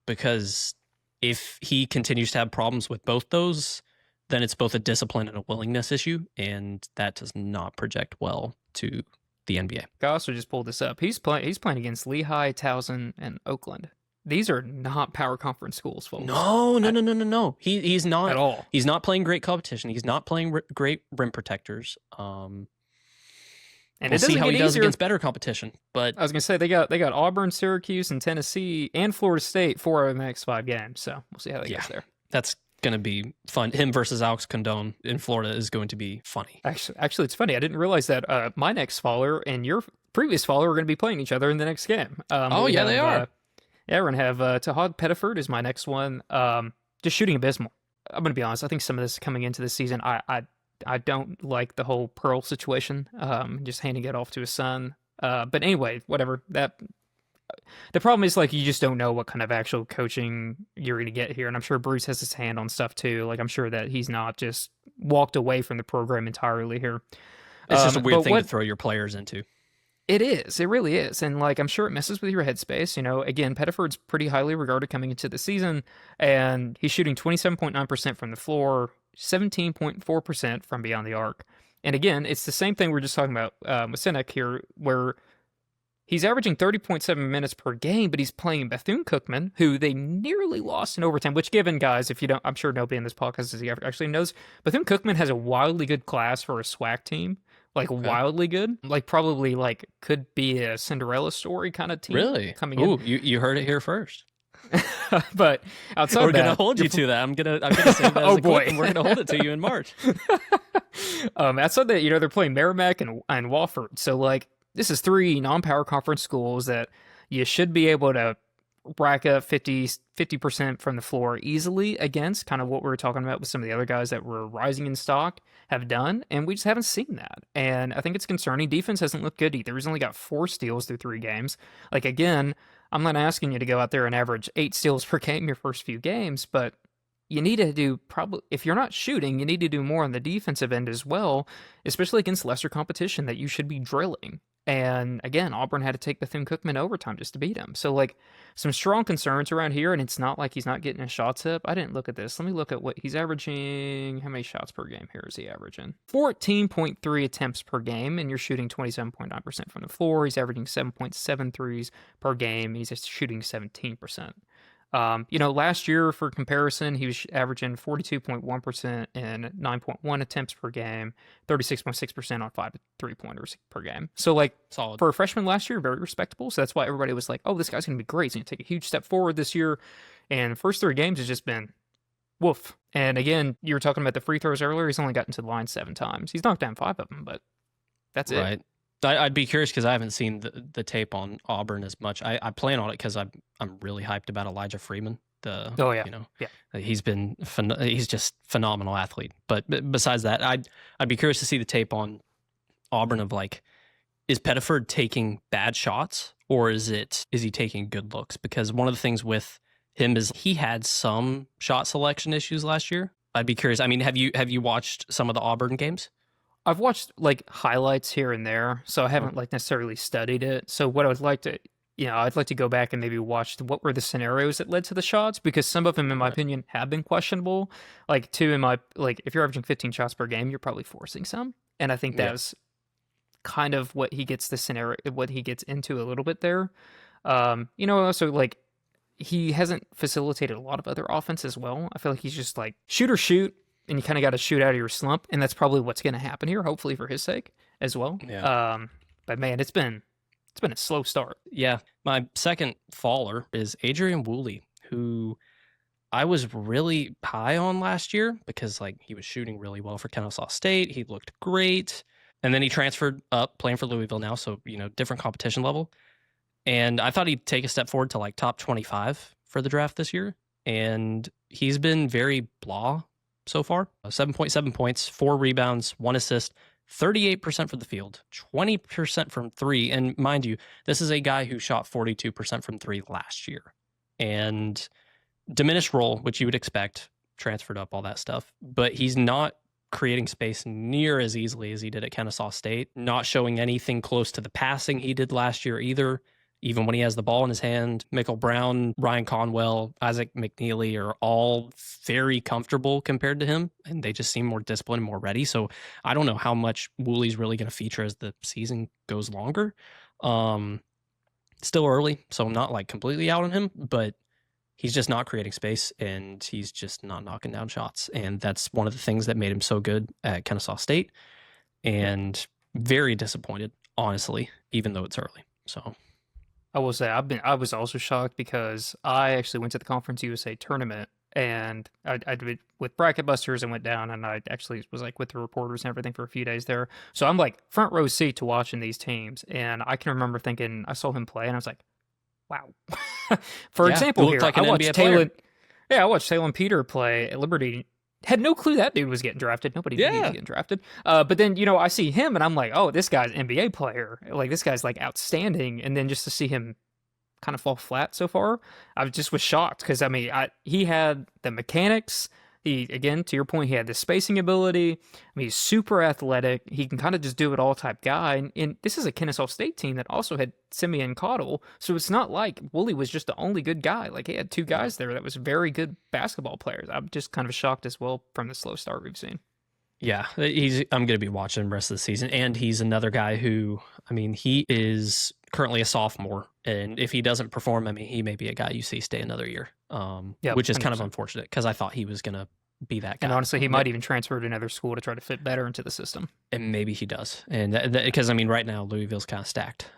Because if he continues to have problems with both those, then it's both a discipline and a willingness issue, and that does not project well to the NBA. I also just pulled this up. He's playing against Lehigh, Towson, and Oakland. These are not power conference schools, folks. No. He's not at all. He's not playing great competition. He's not playing great rim protectors. And we'll see how he does against better competition. But I was gonna say they got Auburn, Syracuse, and Tennessee, and Florida State 4 of the next 5 games. So we'll see how that goes there. That's gonna be fun. Him versus Alex Condon in Florida is going to be funny. Actually, it's funny. I didn't realize that my next follower and your previous follower are going to be playing each other in the next game. They are. We're gonna have Tahaad Pettiford is my next one. Just shooting abysmal. I'm gonna be honest. I think some of this coming into this season, I don't like the whole Pearl situation, just handing it off to his son. But anyway, whatever. The problem is, like, you just don't know what kind of actual coaching you're going to get here. And I'm sure Bruce has his hand on stuff, too. Like, I'm sure that he's not just walked away from the program entirely here. It's just a weird thing to throw your players into. It is. It really is. And, like, I'm sure it messes with your headspace. Again, Pettiford's pretty highly regarded coming into the season, and he's shooting 27.9% from the floor, 17.4% from beyond the arc. And again, it's the same thing we we're just talking about with Cenac here, where he's averaging 30.7 minutes per game, but he's playing Bethune-Cookman, who they nearly lost in overtime, which given, guys, if you don't, I'm sure nobody in this podcast actually knows, Bethune-Cookman has a wildly good class for a SWAC team. Like, wildly good. Like, probably, like, could be a Cinderella story kind of team. Really? Coming in. You heard it here first. But outside we're gonna hold you to that. I'm gonna say that as a clip, and we're gonna hold it to you in March. Outside that, they're playing Merrimack and Wofford. So, like, this is 3 non-power conference schools that you should be able to rack up 50% from the floor easily against, kind of what we were talking about with some of the other guys that were rising in stock have done, and we just haven't seen that. And I think it's concerning. Defense hasn't looked good either. He's only got 4 steals through 3 games. Like, again, I'm not asking you to go out there and average 8 steals per game your first few games, but you need to do probably, if you're not shooting, you need to do more on the defensive end as well, especially against lesser competition that you should be drilling. And again, Auburn had to take Bethune-Cookman overtime just to beat him. So, like, some strong concerns around here, and it's not like he's not getting his shots up. I didn't look at this. Let me look at what he's averaging. How many shots per game here is he averaging? 14.3 attempts per game, and you're shooting 27.9% from the floor. He's averaging 7.7 threes per game. He's just shooting 17%. Last year, for comparison, he was averaging 42.1% and 9.1 attempts per game, 36.6% on 5 3-pointers per game. So, like, solid for a freshman last year, very respectable. So that's why everybody was like, oh, this guy's going to be great. He's going to take a huge step forward this year. And the first 3 games has just been woof. And again, you were talking about the free throws earlier. He's only gotten to the line 7 times. He's knocked down 5 of them, but that's it. Right. I'd be curious because I haven't seen the tape on Auburn as much. I plan on it because I'm really hyped about Elijah Freeman. He's been he's just phenomenal athlete. But besides that, I'd be curious to see the tape on Auburn of, like, is Pettiford taking bad shots or is he taking good looks? Because one of the things with him is he had some shot selection issues last year. I'd be curious. I mean, have you watched some of the Auburn games? I've watched, like, highlights here and there, so I haven't like necessarily studied it. So what I would like to, I'd like to go back and maybe watch what were the scenarios that led to the shots, because some of them, in my opinion, have been questionable. Like, if you're averaging 15 shots per game, you're probably forcing some, and I think that was kind of what he gets into a little bit there. Also, like, he hasn't facilitated a lot of other offense as well. I feel like he's just like shoot. And you kind of got to shoot out of your slump, and that's probably what's going to happen here, hopefully for his sake as well. Yeah. But man, it's been a slow start. Yeah. My second faller is Adrian Wooley, who I was really high on last year because, like, he was shooting really well for Kennesaw State. He looked great. And then he transferred up, playing for Louisville now, so, different competition level. And I thought he'd take a step forward to, like, top 25 for the draft this year. And he's been very blah so far. 7.7 points, 4 rebounds, 1 assist, 38% from the field, 20% from 3. And mind you, this is a guy who shot 42% from 3 last year. And diminished role, which you would expect, transferred up, all that stuff. But he's not creating space near as easily as he did at Kennesaw State, not showing anything close to the passing he did last year either. Even when he has the ball in his hand, Michael Brown, Ryan Conwell, Isaac McNeely are all very comfortable compared to him, and they just seem more disciplined and more ready. So I don't know how much Wooley's really going to feature as the season goes longer. Still early, so I'm not, like, completely out on him, but he's just not creating space, and he's just not knocking down shots. And that's one of the things that made him so good at Kennesaw State, and very disappointed, honestly, even though it's early. So I will say I was also shocked because I actually went to the Conference USA tournament, and I did with Bracket Busters and went down, and I actually was, like, with the reporters and everything for a few days there. So I'm, like, front row seat to watching these teams, and I can remember thinking I saw him play and I was like, wow. For example, here, like I watched Talon Peter play at Liberty. Had no clue that dude was getting drafted. Nobody knew he was getting drafted. But then, I see him and I'm like, oh, this guy's an NBA player. Like, this guy's, like, outstanding. And then just to see him kind of fall flat so far, I just was shocked because, I mean, he had the mechanics. Again, to your point, he had the spacing ability. I mean, he's super athletic. He can kind of just do it all type guy. And this is a Kennesaw State team that also had Simeon Cottle. So it's not like Wooley was just the only good guy. Like, he had 2 guys there that was very good basketball players. I'm just kind of shocked as well from the slow start we've seen. Yeah, I'm going to be watching the rest of the season. And he's another guy who, I mean, he is currently a sophomore. And if he doesn't perform, I mean, he may be a guy you see stay another year, which is 100%. Kind of unfortunate because I thought he was going to be that guy. And honestly, he might even transfer to another school to try to fit better into the system. And maybe he does. And because, I mean, right now, Louisville's kind of stacked.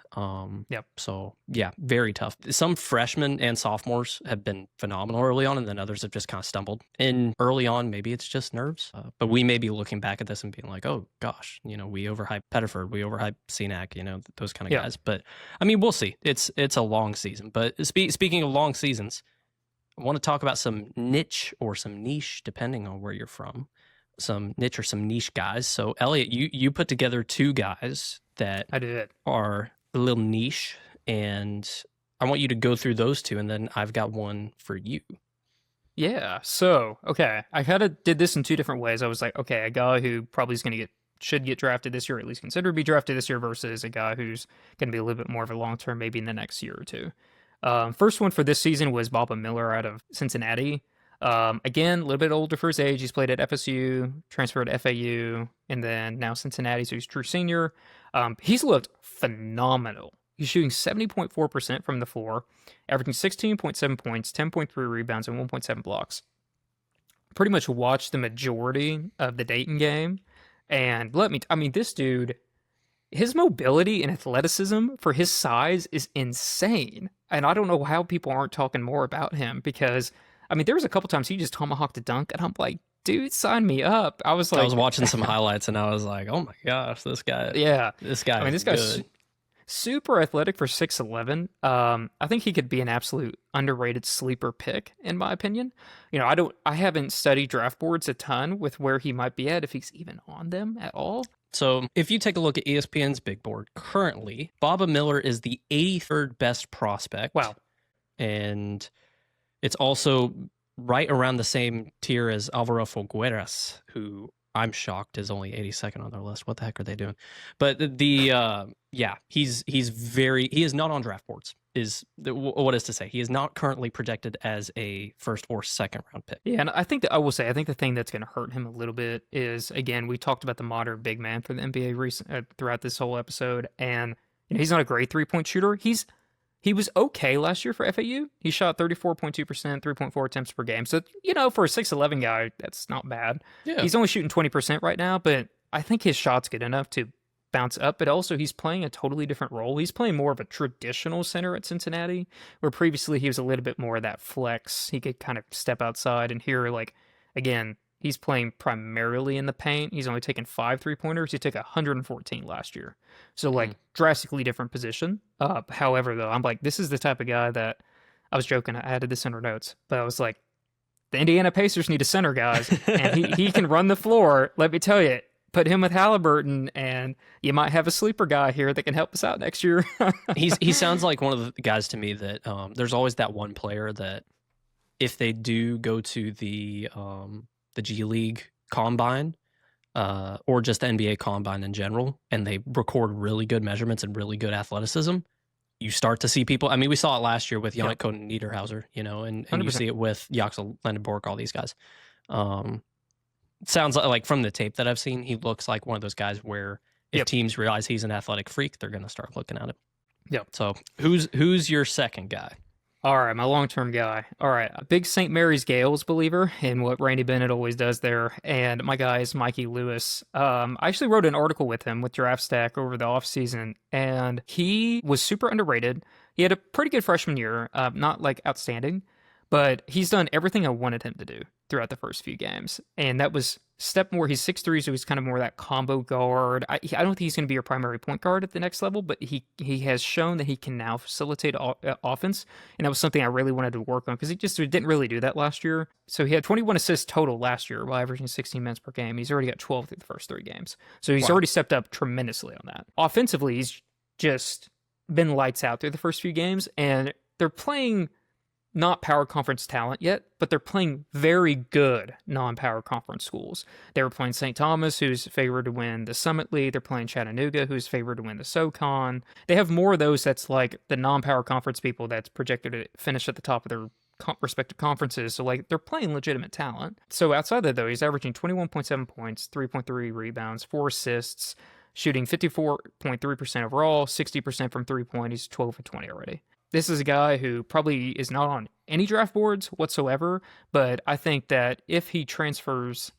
So, yeah, very tough. Some freshmen and sophomores have been phenomenal early on, and then others have just kind of stumbled. And early on, maybe it's just nerves. But we may be looking back at this and being like, oh, gosh, we overhyped Pettiford, we overhyped Cenac, those kind of guys. But, I mean, we'll see. It's a long season. But speaking of long seasons, I want to talk about some niche or some niche, depending on where you're from. Some niche or some niche guys. So, Elliott, you put together 2 guys that I did are a little niche, and I want you to go through those 2, and then I've got one for you. Yeah. So, okay. I kind of did this in two different ways. I was like, okay, a guy who probably is going to should get drafted this year, or at least considered to be drafted this year, versus a guy who's going to be a little bit more of a long term, maybe in the next year or two. First one for this season was Baba Miller out of Cincinnati. Again, a little bit older for his age. He's played at FSU, transferred to FAU, and then now Cincinnati, so he's a true senior. He's looked phenomenal. He's shooting 70.4% from the floor, averaging 16.7 points, 10.3 rebounds, and 1.7 blocks. Pretty much watched the majority of the Dayton game. And this dude, his mobility and athleticism for his size is insane. And I don't know how people aren't talking more about him, because, there was a couple times he just tomahawked a dunk, and I'm like, dude, sign me up. I was watching some highlights, and I was like, oh my gosh, this guy. Yeah. This guy's good. Super athletic for 6'11". I think he could be an absolute underrated sleeper pick, in my opinion. I haven't studied draft boards a ton with where he might be at, if he's even on them at all. So if you take a look at ESPN's big board, currently, Baba Miller is the 83rd best prospect. Wow. And it's also right around the same tier as Alvaro Figueras, who I'm shocked is only 82nd on their list. What the heck are they doing? But he is not on draft boards. What is to say? He is not currently projected as a first or second round pick. Yeah, and I think the thing that's going to hurt him a little bit is, again, we talked about the modern big man for the NBA throughout this whole episode, and he's not a great 3-point shooter. He was okay last year for FAU. He shot 34.2%, 3.4 attempts per game. So, for a 6'11 guy, that's not bad. Yeah. He's only shooting 20% right now, but I think his shot's good enough to bounce up. But also, he's playing a totally different role. He's playing more of a traditional center at Cincinnati, where previously he was a little bit more of that flex. He could kind of step outside, and here, again, he's playing primarily in the paint. He's only taken 5 3-pointers. He took 114 last year. So, drastically different position. However, though, I'm like, this is the type of guy that, I was joking, I added this in our notes, but I was like, the Indiana Pacers need a center, guys, and he can run the floor. Let me tell you, put him with Halliburton, and you might have a sleeper guy here that can help us out next year. He sounds like one of the guys to me that there's always that one player that if they do go to the G League Combine, or just the NBA Combine in general, and they record really good measurements and really good athleticism, you start to see people. We saw it last year with Yannick Cohen Niederhauser, and you see it with Jaxel Lendenborg, all these guys. Sounds like from the tape that I've seen, he looks like one of those guys where if teams realize he's an athletic freak, they're going to start looking at him. Yep. So who's your second guy? All right, my long-term guy. All right, a big St. Mary's Gales believer in what Randy Bennett always does there, and my guy is Mikey Lewis. I actually wrote an article with him with Draft Stack over the offseason, and he was super underrated. He had a pretty good freshman year, not outstanding, but he's done everything I wanted him to do throughout the first few games, and that was step more. He's 6'3", so he's kind of more that combo guard. I don't think he's going to be your primary point guard at the next level, but he has shown that he can now facilitate offense, and that was something I really wanted to work on, because he just didn't really do that last year. So he had 21 assists total last year while averaging 16 minutes per game. He's already got 12 through the first 3 games. So he's already stepped up tremendously on that. Offensively, he's just been lights out through the first few games, and they're playing not power conference talent yet, but they're playing very good non-power conference schools. They were playing St. Thomas, who's favored to win the Summit League. They're playing Chattanooga, who's favored to win the SoCon. They have more of those that's like the non-power conference people that's projected to finish at the top of their respective conferences. So they're playing legitimate talent. So outside of that, though, he's averaging 21.7 points, 3.3 rebounds, 4 assists, shooting 54.3% overall, 60% from 3-point. He's 12 and 20 already. This is a guy who probably is not on any draft boards whatsoever, but I think that if he transfers,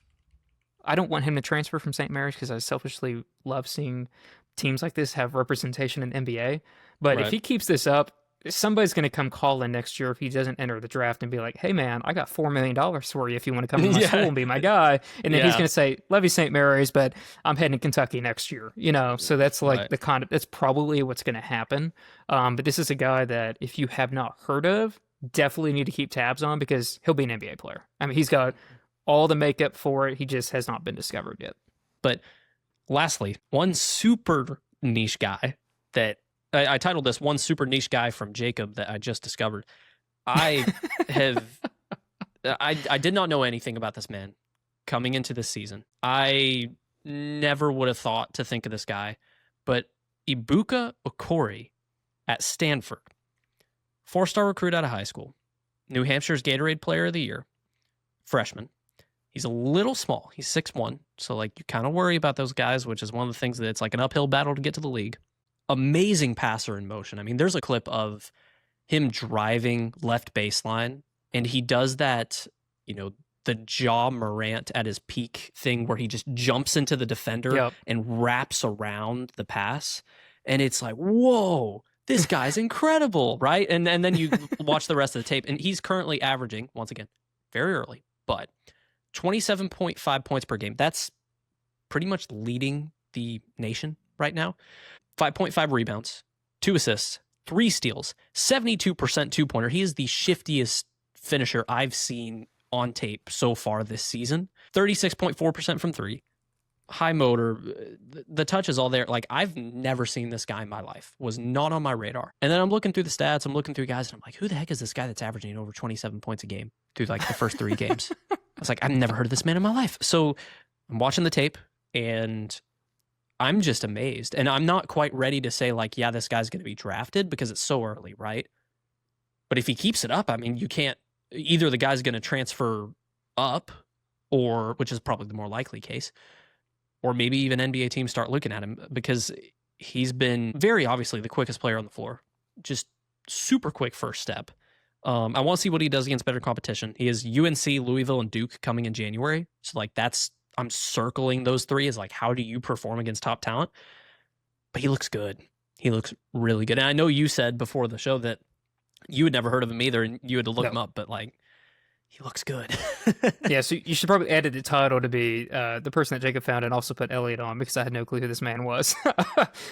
I don't want him to transfer from St. Mary's because I selfishly love seeing teams like this have representation in NBA. But if he keeps this up, somebody's going to come call in next year if he doesn't enter the draft and be like, hey, man, I got $4 million for you if you want to come to my school and be my guy. And then he's going to say, love you, St. Mary's, but I'm heading to Kentucky next year. So that's that's probably what's going to happen. But this is a guy that if you have not heard of, definitely need to keep tabs on, because he'll be an NBA player. He's got all the makeup for it. He just has not been discovered yet. But lastly, one super niche guy that I titled this "One Super Niche Guy from Jacob" that I just discovered. I have I did not know anything about this man coming into this season. I never would have thought to think of this guy, but Ebuka Okorie at Stanford, 4-star recruit out of high school, New Hampshire's Gatorade Player of the Year, freshman. He's a little small. He's 6'1", so like you kind of worry about those guys, which is one of the things that it's like an uphill battle to get to the league. Amazing passer in motion. I mean, there's a clip of him driving left baseline, and he does that, the Ja Morant at his peak thing where he just jumps into the defender and wraps around the pass. And it's like, whoa, this guy's incredible, right? And then you watch the rest of the tape, and he's currently averaging, once again, very early, but 27.5 points per game. That's pretty much leading the nation right now. 5.5 rebounds, 2 assists, 3 steals, 72% two-pointer. He is the shiftiest finisher I've seen on tape so far this season. 36.4% from 3. High motor. The touch is all there. Like, I've never seen this guy in my life. Was not on my radar. And then I'm looking through the stats. I'm looking through guys, and I'm like, who the heck is this guy that's averaging over 27 points a game through like the first 3 games? I was like, I've never heard of this man in my life. So I'm watching the tape, and I'm just amazed. And I'm not quite ready to say, like, yeah, this guy's going to be drafted because it's so early, right? But if he keeps it up, I mean, you can't, either the guy's going to transfer up, or, which is probably the more likely case, or maybe even NBA teams start looking at him because he's been very obviously the quickest player on the floor. Just super quick first step. I want to see what he does against better competition. He has UNC, Louisville, and Duke coming in January. So, like, I'm circling those 3 as, like, how do you perform against top talent? But he looks good. He looks really good. And I know you said before the show that you had never heard of him either, and you had to look him up, but, like, he looks good. Yeah, so you should probably edit the title to be the person that Jacob found and also put Elliott on, because I had no clue who this man was.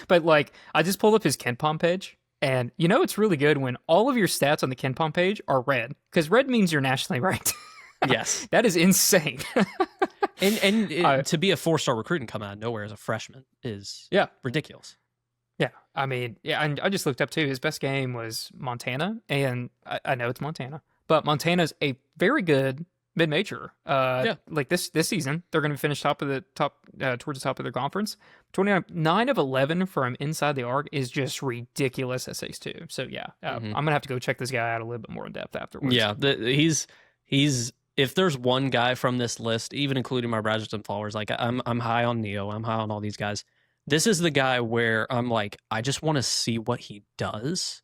But, like, I just pulled up his KenPom page, and it's really good when all of your stats on the KenPom page are red, because red means you're nationally ranked. Yes. That is insane. And to be a 4-star recruit and come out of nowhere as a freshman is ridiculous. Yeah, I mean, and I just looked up too. His best game was Montana, and I know it's Montana, but Montana's a very good mid-major. Like this season, they're going to finish towards the top of their conference. 9 of 11 from inside the arc is just ridiculous essays too. So yeah, I'm gonna have to go check this guy out a little bit more in depth afterwards. Yeah, he's. If there's one guy from this list, even including my Bradgerton followers, like I'm high on Neo, I'm high on all these guys. This is the guy where I'm like, I just want to see what he does,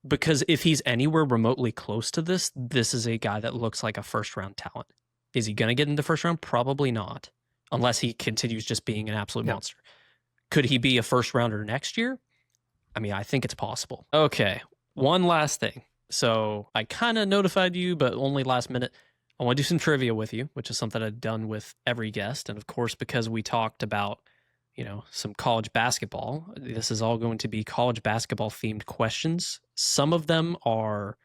because if he's anywhere remotely close to this is a guy that looks like a first-round talent. Is he going to get in the first round? Probably not, unless he continues just being an absolute monster. Could he be a first-rounder next year? I mean, I think it's possible. Okay, one last thing. So I kind of notified you, but only last minute. I want to do some trivia with you, which is something I've done with every guest. And of course, because we talked about, some college basketball, this is all going to be college basketball themed questions. Some of them are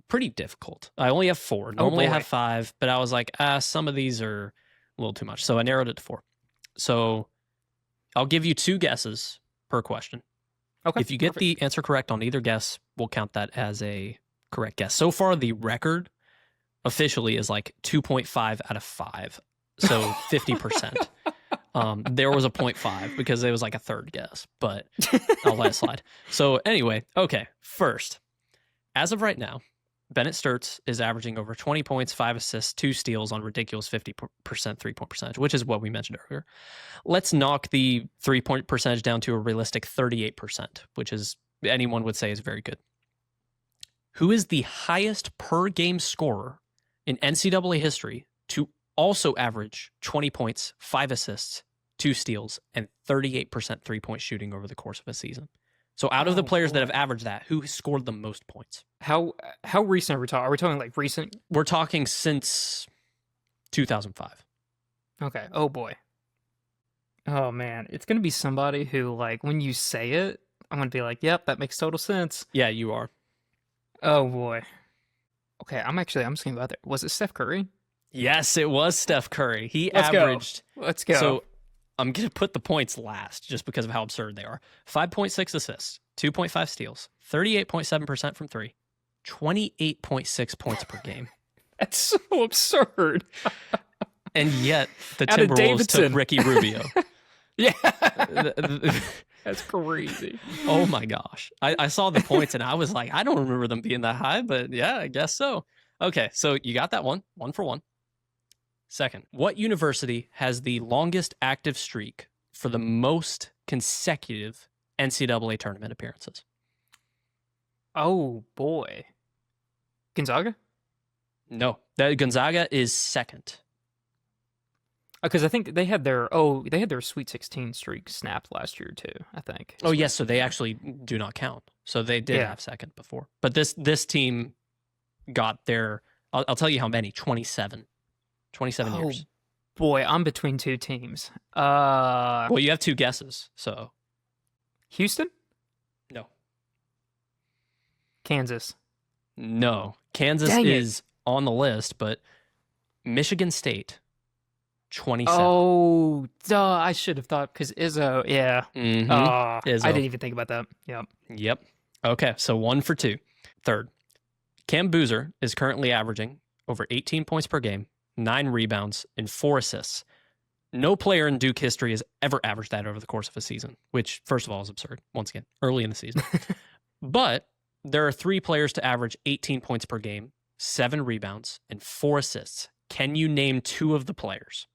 pretty difficult. I only have 4. Normally I have 5, but I was like, some of these are a little too much. So I narrowed it to 4. So I'll give you 2 guesses per question. Okay. If you get the answer correct on either guess, we'll count that as a correct guess. So far, the record officially is like 2.5 out of 5. So 50%. There was a 0.5 because it was like a third guess, but I'll let it slide. So anyway, okay. First, as of right now, Bennett Stirtz is averaging over 20 points, 5 assists, 2 steals on ridiculous 50% 3-point percentage, which is what we mentioned earlier. Let's knock the 3-point percentage down to a realistic 38%, which is anyone would say is very good. Who is the highest per game scorer in NCAA history to also average 20 points, 5 assists, 2 steals, and 38% 3-point shooting over the course of a season? So out of the players that have averaged that, who has scored the most points? How recent are we talking? Are we talking like recent? We're talking since 2005. Okay. Oh boy. Oh man, it's gonna be somebody who, like, when you say it, I'm gonna be like, "Yep, that makes total sense." Yeah, you are. Oh boy. Okay, I'm just gonna go out there. Was it Steph Curry? Yes, it was Steph Curry. Let's go. So I'm going to put the points last just because of how absurd they are. 5.6 assists, 2.5 steals, 38.7% from 3, 28.6 points per game. That's so absurd. And yet the Out of Timberwolves Davidson. took Ricky Rubio. Yeah. That's crazy. Oh my gosh. I saw the points and I was like, I don't remember them being that high, but yeah, I guess so. Okay, so you got that one for one. Second, what university has the longest active streak for the most consecutive NCAA tournament appearances? Oh, boy. Gonzaga? No, Gonzaga is second. Because I think they had their Sweet 16 streak snapped last year too, I think. Oh yes, so they actually do not count. So they did have second before. But this team got their, I'll tell you how many, 27 years. Boy, I'm between two teams. Well, you have two guesses, so. Houston? No. Kansas? No. Kansas is on the list, but Michigan State, 27. Oh, duh, I should have thought, because Izzo, yeah. Mm-hmm. I didn't even think about that. Yep. Okay, so 1 for 2. Third, Cam Boozer is currently averaging over 18 points per game, 9 rebounds, and 4 assists. No player in Duke history has ever averaged that over the course of a season, which, first of all, is absurd. Once again, early in the season. But there are 3 players to average 18 points per game, 7 rebounds, and 4 assists. Can you name 2 of the players?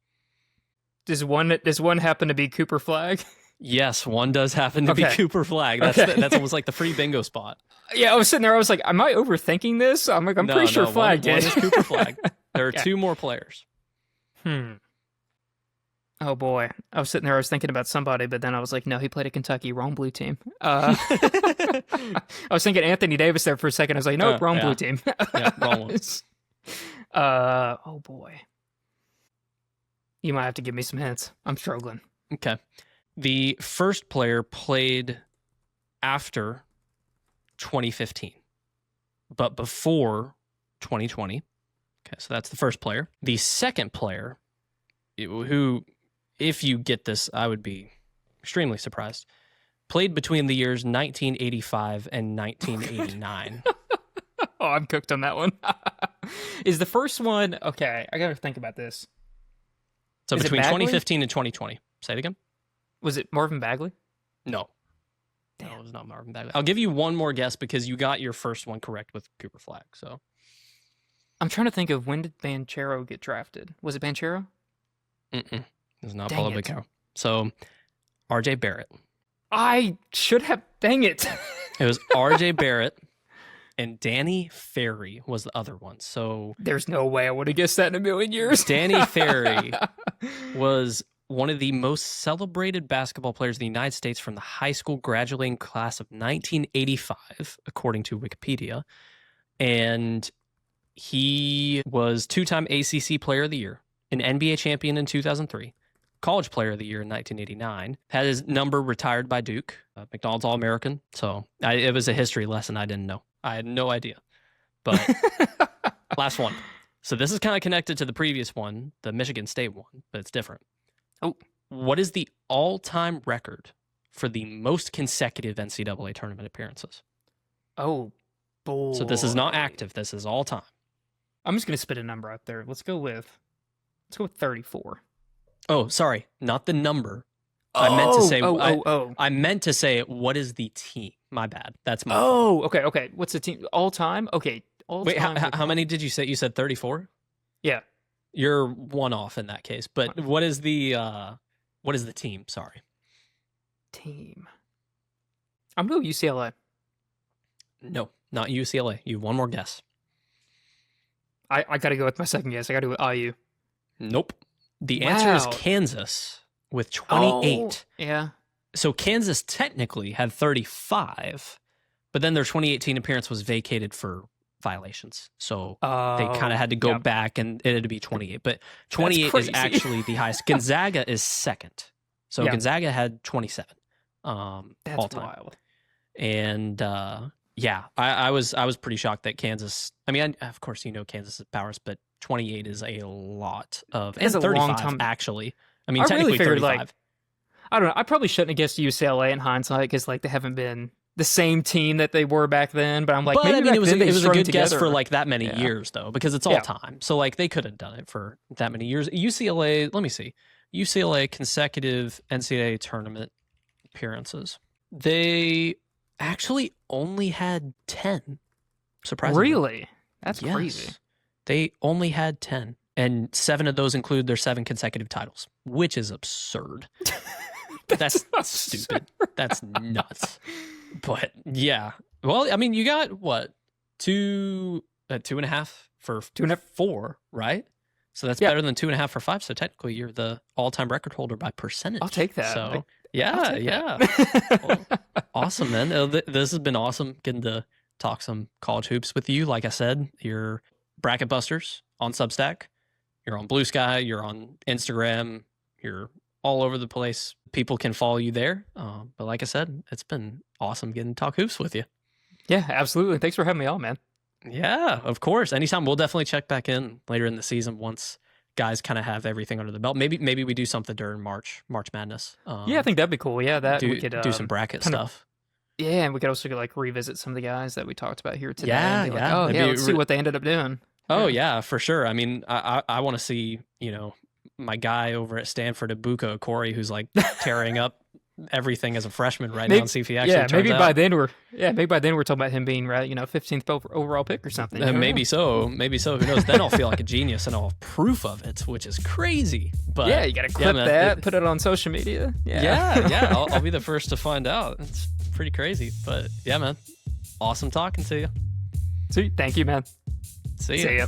Does one happen to be Cooper Flagg? Yes, one does happen to be Cooper Flagg. That's almost like the free bingo spot. Yeah, I was sitting there. I was like, "Am I overthinking this?" I'm like, pretty sure Flagg did. One is Cooper Flagg. There are 2 more players. Oh boy, I was sitting there. I was thinking about somebody, but then I was like, "No, he played at Kentucky. Wrong blue team." I was thinking Anthony Davis there for a second. I was like, "Nope, wrong blue team." Wrong one. Oh boy, you might have to give me some hints. I'm struggling. Okay. The first player played after 2015, but before 2020. Okay, so that's the first player. The second player, who, if you get this, I would be extremely surprised, played between the years 1985 and 1989. Oh, I'm cooked on that one. Is the first one... Okay, I got to think about this. So Is between 2015 and 2020. Say it again. Was it Marvin Bagley? No. Damn. No, it was not Marvin Bagley. I'll give you one more guess because you got your first one correct with Cooper Flagg. So I'm trying to think of, when did Banchero get drafted? Was it Banchero? it was not Dang Paulo it. Banchero. So RJ Barrett. I should have... Dang it. It was RJ Barrett and Danny Ferry was the other one. So There's no way I would have guessed that in a million years. Danny Ferry was one of the most celebrated basketball players in the United States from the high school graduating class of 1985, according to Wikipedia. And he was 2-time ACC Player of the Year, an NBA champion in 2003, College Player of the Year in 1989, had his number retired by Duke, McDonald's All-American. So it was a history lesson I didn't know. I had no idea. But last one. So this is kind of connected to the previous one, the Michigan State one, but it's different. Oh, what is the all-time record for the most consecutive NCAA tournament appearances? Oh, boy. So this is not active. This is all-time. I'm just going to spit a number out there. Let's go with 34. Oh, sorry. Not the number. I meant to say... Oh. I meant to say, what is the team? My bad. That's my fault. Okay. What's the team? All-time? Okay. Wait, how many did you say? You said 34? Yeah. You're one off in that case. But what is the team? Sorry. Team. I'm going to go UCLA. No, not UCLA. You have one more guess. I got to go with my second guess. I got to go with IU. Nope. The answer is Kansas with 28. Oh, yeah. So Kansas technically had 35, but then their 2018 appearance was vacated for violations. So they kind of had to go back and it had to be 28. But 28 is actually the highest. Gonzaga is second. So Gonzaga had 27 That's all time. Wild. And I was pretty shocked that Kansas, I mean, of course, Kansas' powers, but 28 is a lot of, and 35 a long time. Actually. I mean, technically really figured 35. I don't know. I probably shouldn't have guessed UCLA in hindsight because they haven't been the same team that they were back then, but I'm like, but maybe I mean, it was a good guess together. for like that many years though, because it's all time. So like they could have done it for that many years. UCLA, let me see. UCLA consecutive NCAA tournament appearances. They actually only had 10. Surprisingly. Really? That's crazy. They only had 10. And 7 of those include their 7 consecutive titles, which is absurd. That's stupid. That's nuts. But yeah. Well, I mean, you got what? 2.5 for 4, right? So that's better than 2.5 for 5. So technically, you're the all-time record holder by percentage. I'll take that. So yeah. Well, awesome, man. This has been awesome getting to talk some college hoops with you. Like I said, you're Bracket Busters on Substack. You're on Blue Sky. You're on Instagram. You're all over the place. People can follow you there. But like I said, it's been awesome getting to talk hoops with you. Yeah, absolutely. Thanks for having me on, man. Yeah, of course. Anytime. We'll definitely check back in later in the season once guys kind of have everything under the belt. Maybe we do something during March Madness. Yeah, I think that'd be cool. Yeah, we could do some bracket stuff. Yeah, and we could also like revisit some of the guys that we talked about here today. Yeah, and be like, let's see what they ended up doing. Oh yeah, for sure. I mean, I want to see, my guy over at Stanford, Ebuka, Okorie, who's like tearing up everything as a freshman now, and see if he actually turns out. By then we're talking about him being 15th overall pick or something. Maybe so. Who knows? Then I'll feel like a genius and I'll have proof of it, which is crazy. But yeah, you got to clip that, put it on social media. Yeah. I'll be the first to find out. It's pretty crazy, but yeah, man. Awesome talking to you. Thank you, man. See ya.